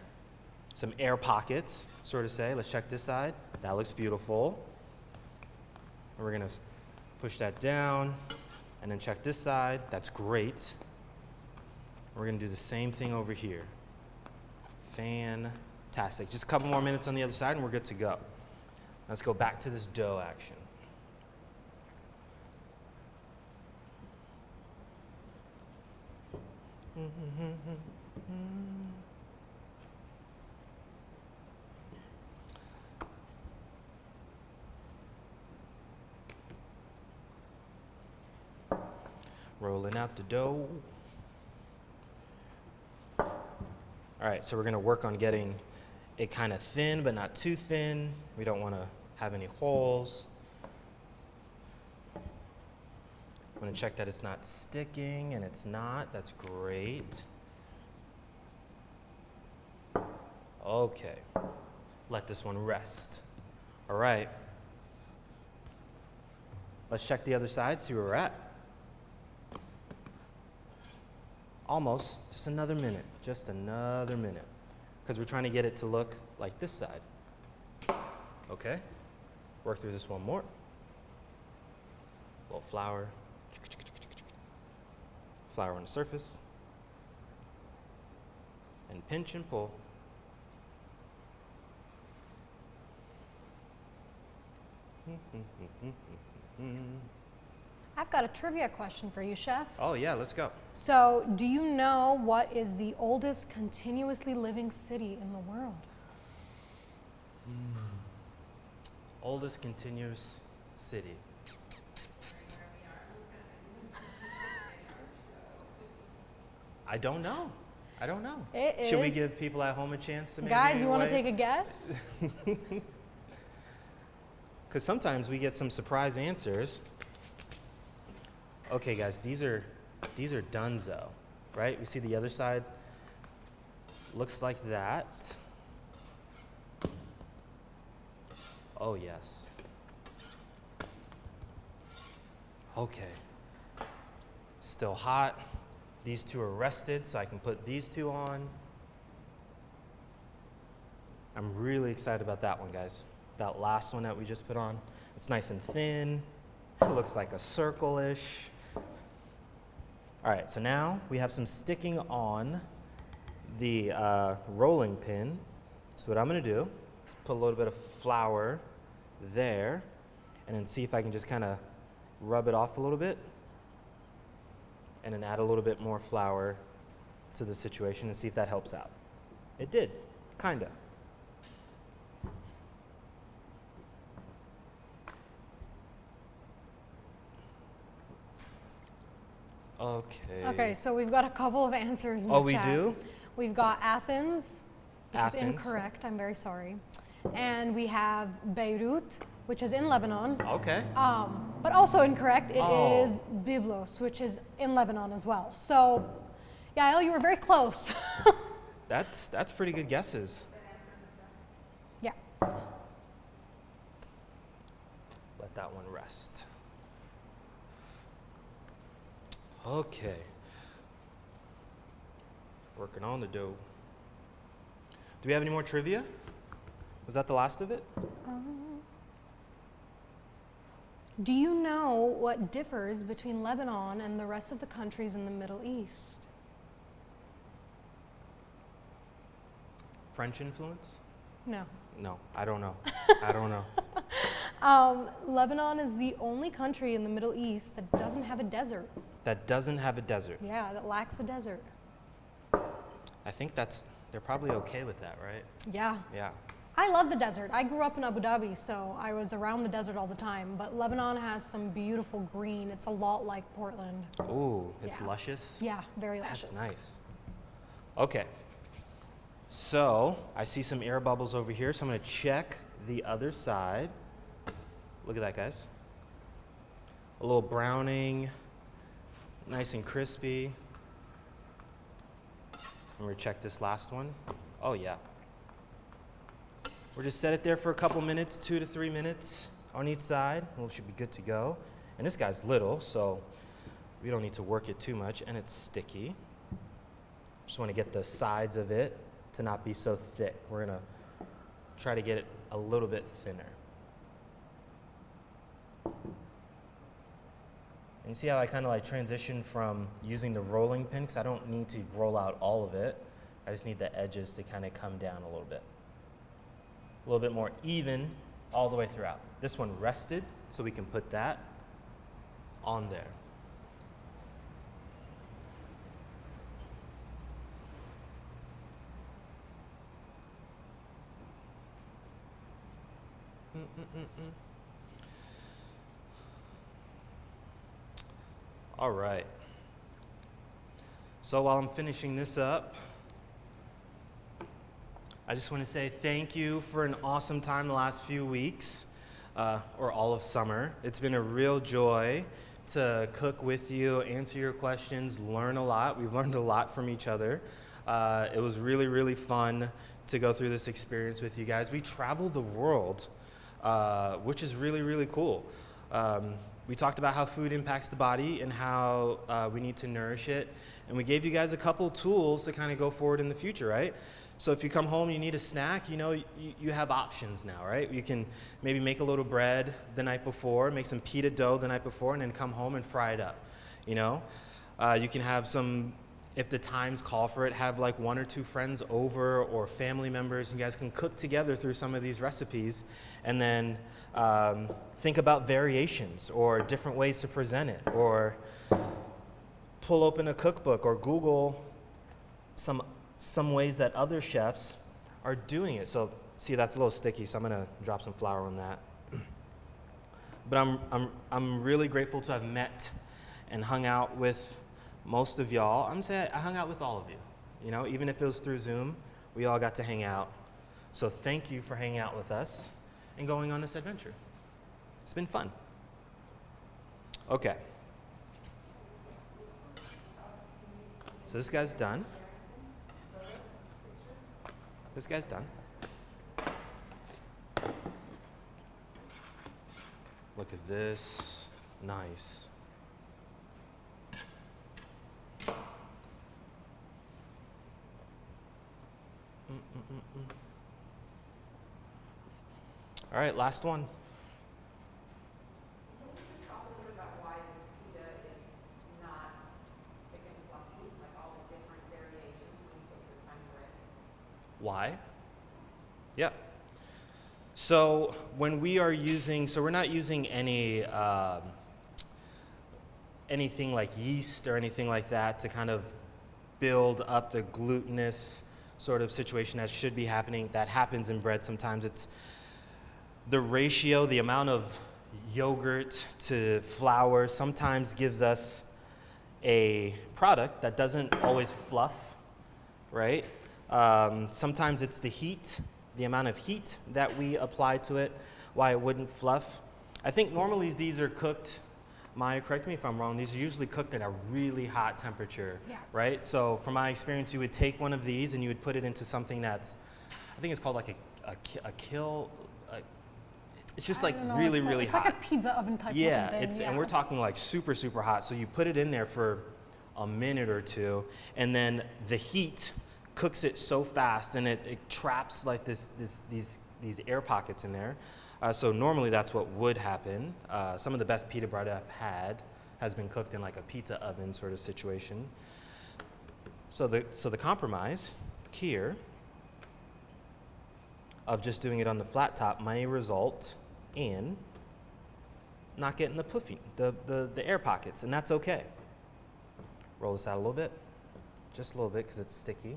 Some air pockets, sort of say. Let's check this side. That looks beautiful. And we're gonna push that down, and then check this side. That's great. We're gonna do the same thing over here. Fantastic. Just a couple more minutes on the other side, and we're good to go. Let's go back to this dough action. Rolling out the dough. All right, so we're gonna work on getting it kind of thin, but not too thin. We don't wanna have any holes. I'm gonna check that it's not sticking, and it's not. That's great. Okay, let this one rest. All right. Let's check the other side, see where we're at. Almost, just another minute, because we're trying to get it to look like this side. Okay, work through this one more. A little flour. Flour on the surface. And pinch and pull. I've got a trivia question for you, Chef. Oh yeah, let's go. So, do you know what is the oldest continuously living city in the world? Oldest continuous city. I don't know. I don't know. It Should we is. give people at home a chance to maybe Guys, you want to anyway? take a guess? Because sometimes we get some surprise answers. Okay, guys, these are donezo, right? We see the other side looks like that. Oh, yes. Okay. Still hot. These two are rested, so I can put these two on. I'm really excited about that one, guys. That last one that we just put on. It's nice and thin. It looks like a circle-ish. All right, so now we have some sticking on the rolling pin. So what I'm gonna do is put a little bit of flour there, and then see if I can just kind of rub it off a little bit, and then add a little bit more flour to the situation and see if that helps out. It did, kinda. Okay. Okay, so we've got a couple of answers in the Oh, we chat. do? We've got Athens, which is Athens. incorrect. I'm very sorry. And we have Beirut, which is in Lebanon. Okay. But also incorrect. It Oh. is Byblos, which is in Lebanon as well. So, Yael, you were very close. That's pretty good guesses. Yeah. Let that one rest. Okay. Working on the dough. Do we have any more trivia? Was that the last of it? Do you know what differs between Lebanon and the rest of the countries in the Middle East? French influence? No. No, I don't know. I don't know. Lebanon is the only country in the Middle East that doesn't have a desert. That doesn't have a desert. Yeah, that lacks a desert. I think they're probably okay with that, right? Yeah. Yeah. I love the desert. I grew up in Abu Dhabi, so I was around the desert all the time. But Lebanon has some beautiful green. It's a lot like Portland. Ooh, it's Yeah. luscious. Yeah, very luscious. That's nice. Okay. So I see some air bubbles over here, so I'm gonna check the other side. Look at that, guys. A little browning, nice and crispy. I'm gonna check this last one. Oh yeah. We'll just set it there for a couple minutes, 2 to 3 minutes on each side, and we should be good to go. And this guy's little, so we don't need to work it too much, and it's sticky. Just want to get the sides of it to not be so thick. We're gonna try to get it a little bit thinner. And you see how I kind of like transition from using the rolling pin, because I don't need to roll out all of it. I just need the edges to kind of come down a little bit. A little bit more even all the way throughout. This one rested, so we can put that on there. All right. So while I'm finishing this up, I just want to say thank you for an awesome time the last few weeks, or all of summer. It's been a real joy to cook with you, answer your questions, learn a lot. We've learned a lot from each other. It was really, really fun to go through this experience with you guys. We traveled the world, which is really, really cool. We talked about how food impacts the body and how we need to nourish it. And we gave you guys a couple tools to kind of go forward in the future, right? So if you come home, you need a snack, you know, you have options now, right? You can maybe make a little bread the night before, make some pita dough the night before, and then come home and fry it up, you know? You can have some, if the times call for it, have like 1 or 2 friends over or family members. You guys can cook together through some of these recipes, and then think about variations or different ways to present it, or pull open a cookbook or Google some ways that other chefs are doing it. So see, that's a little sticky, so I'm gonna drop some flour on that. But I'm really grateful to have met and hung out with most of y'all. I'm saying I hung out with all of you. You know, even if it was through Zoom, we all got to hang out. So thank you for hanging out with us and going on this adventure. It's been fun. Okay. So this guy's done. This guy's done. Look at this. Nice. All right, last one. Can you just talk a little bit about why this pita is not thick and fluffy, like all the different variations when you cook this kind of bread? Why? Yeah. So when we are using, so we're not using any anything like yeast or anything like that to kind of build up the glutinous sort of situation that should be happening. That happens in bread sometimes. It's the ratio, the amount of yogurt to flour sometimes gives us a product that doesn't always fluff, right? Sometimes it's the heat, the amount of heat that we apply to it, why it wouldn't fluff. I think normally these are cooked, Maya, correct me if I'm wrong, these are usually cooked at a really hot temperature, Yeah. right? So from my experience, you would take one of these and you would put it into something that's, I think it's called like a kill, it's just like really, really it's hot. like a pizza oven type Yeah, looking thing. and we're talking like super, super hot. So you put it in there for a minute or two, and then the heat cooks it so fast, and it traps like these air pockets in there. So normally that's what would happen. Some of the best pita bread I've had has been cooked in like a pizza oven sort of situation. So the compromise here of just doing it on the flat top may result in not getting the puffy, the air pockets, and that's okay. Roll this out a little bit, just a little bit because it's sticky.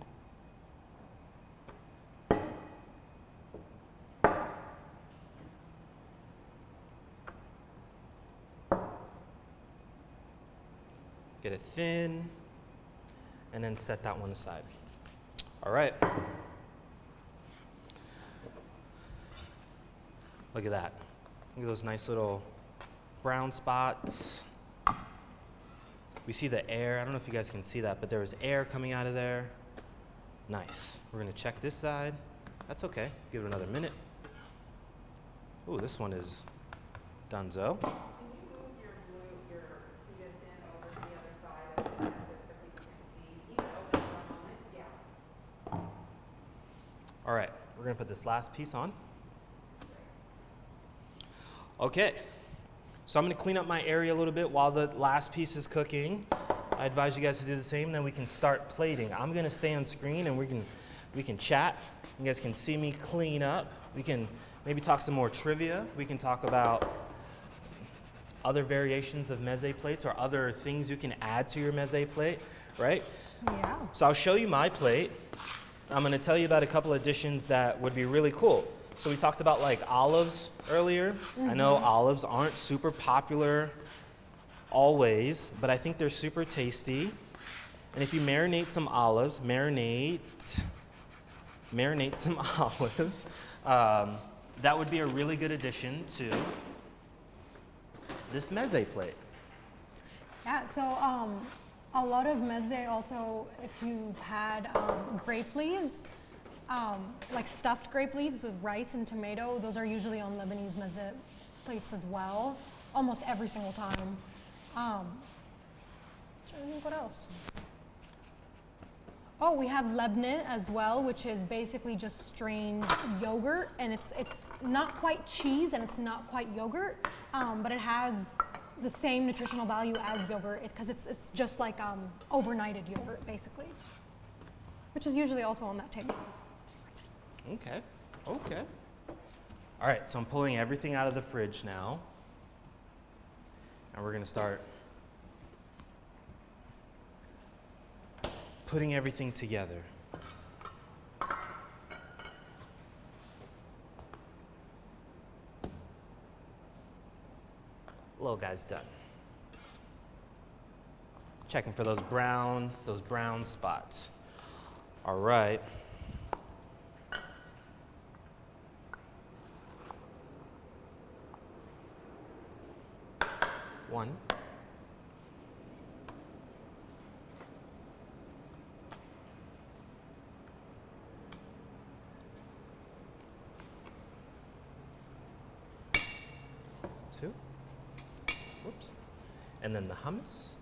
Get it thin, and then set that one aside. All right. Look at that. Look at those nice little brown spots. We see the air. I don't know if you guys can see that, but there was air coming out of there. Nice. We're gonna check this side. That's okay. Give it another minute. Ooh, this one is donezo. Can you move your pita tin over to the other side of the just so people can see? Even open it for a moment. Yeah. All right, we're gonna put this last piece on. Okay, so I'm gonna clean up my area a little bit while the last piece is cooking. I advise you guys to do the same, then we can start plating. I'm gonna stay on screen and we can chat. You guys can see me clean up. We can maybe talk some more trivia. We can talk about other variations of meze plates or other things you can add to your meze plate, right? Yeah. So I'll show you my plate. I'm gonna tell you about a couple of dishes that would be really cool. So we talked about like olives earlier. I know olives aren't super popular always, but I think they're super tasty. And if you marinate some olives, marinate some olives, that would be a really good addition to this meze plate. Yeah, so a lot of meze also, if you've had grape leaves, like stuffed grape leaves with rice and tomato, those are usually on Lebanese meze plates as well, almost every single time. Trying to think what else. Oh, we have lebneh as well, which is basically just strained yogurt, and it's not quite cheese and it's not quite yogurt, but it has the same nutritional value as yogurt because it's just like overnighted yogurt basically, which is usually also on that table. Okay. All right, so I'm pulling everything out of the fridge now. And we're gonna start putting everything together. Little guy's done. Checking for those brown spots. All right. One. Two. Whoops. And then the hummus.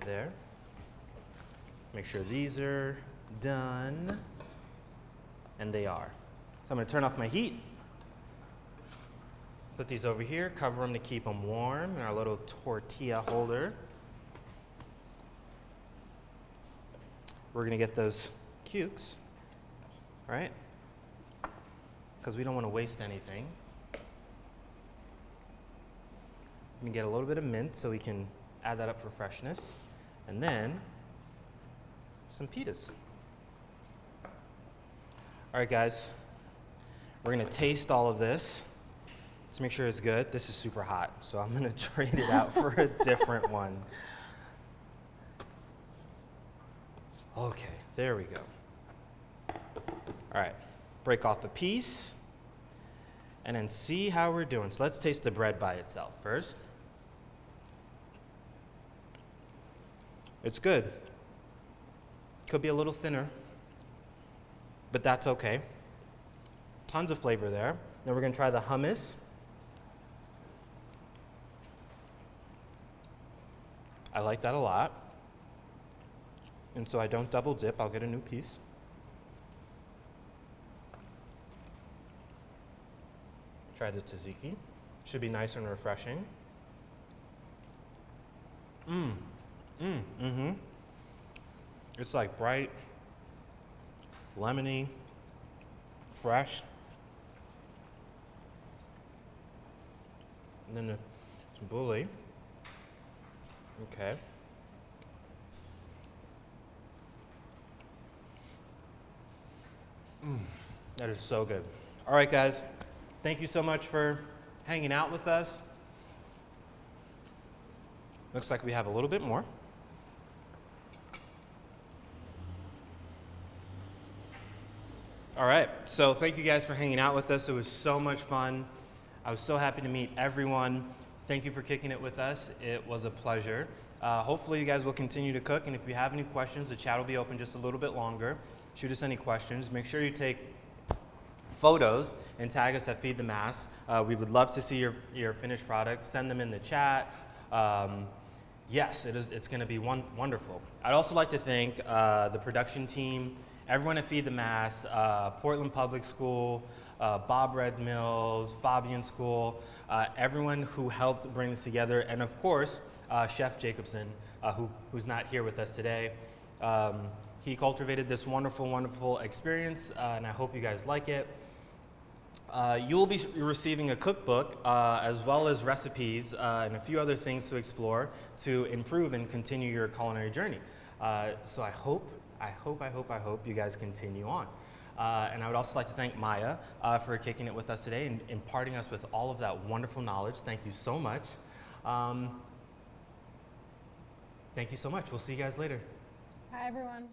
There. Make sure these are done. And they are. So I'm going to turn off my heat. Put these over here, cover them to keep them warm in our little tortilla holder. We're going to get those cukes, right? Because we don't want to waste anything. I'm going to get a little bit of mint so we can add that up for freshness. And then some pitas. All right, guys. We're going to taste all of this. Let's make sure it's good. This is super hot, so I'm going to trade it out for a different one. Okay, there we go. All right, break off a piece and then see how we're doing. So let's taste the bread by itself first. It's good. Could be a little thinner, but that's okay. Tons of flavor there. Then we're going to try the hummus. I like that a lot. And so I don't double dip, I'll get a new piece. Try the tzatziki. Should be nice and refreshing. It's like bright, lemony, fresh. And then the tabouleh. Okay. That is so good. All right, guys. Thank you so much for hanging out with us. Looks like we have a little bit more. All right, so thank you guys for hanging out with us. It was so much fun. I was so happy to meet everyone. Thank you for kicking it with us. It was a pleasure. Hopefully you guys will continue to cook, and if you have any questions, the chat will be open just a little bit longer. Shoot us any questions. Make sure you take photos and tag us at Feed the Mass. We would love to see your finished products. Send them in the chat. Yes, it's going to be wonderful. I'd also like to thank the production team, everyone at Feed the Mass, Portland Public School, Bob Red Mills, Fabian School, everyone who helped bring this together, and of course, Chef Jacobson, who's not here with us today. He cultivated this wonderful, wonderful experience, and I hope you guys like it. You'll be receiving a cookbook as well as recipes and a few other things to explore to improve and continue your culinary journey. So I hope you guys continue on. And I would also like to thank Maya for kicking it with us today and imparting us with all of that wonderful knowledge. Thank you so much. Thank you so much. We'll see you guys later. Bye, everyone.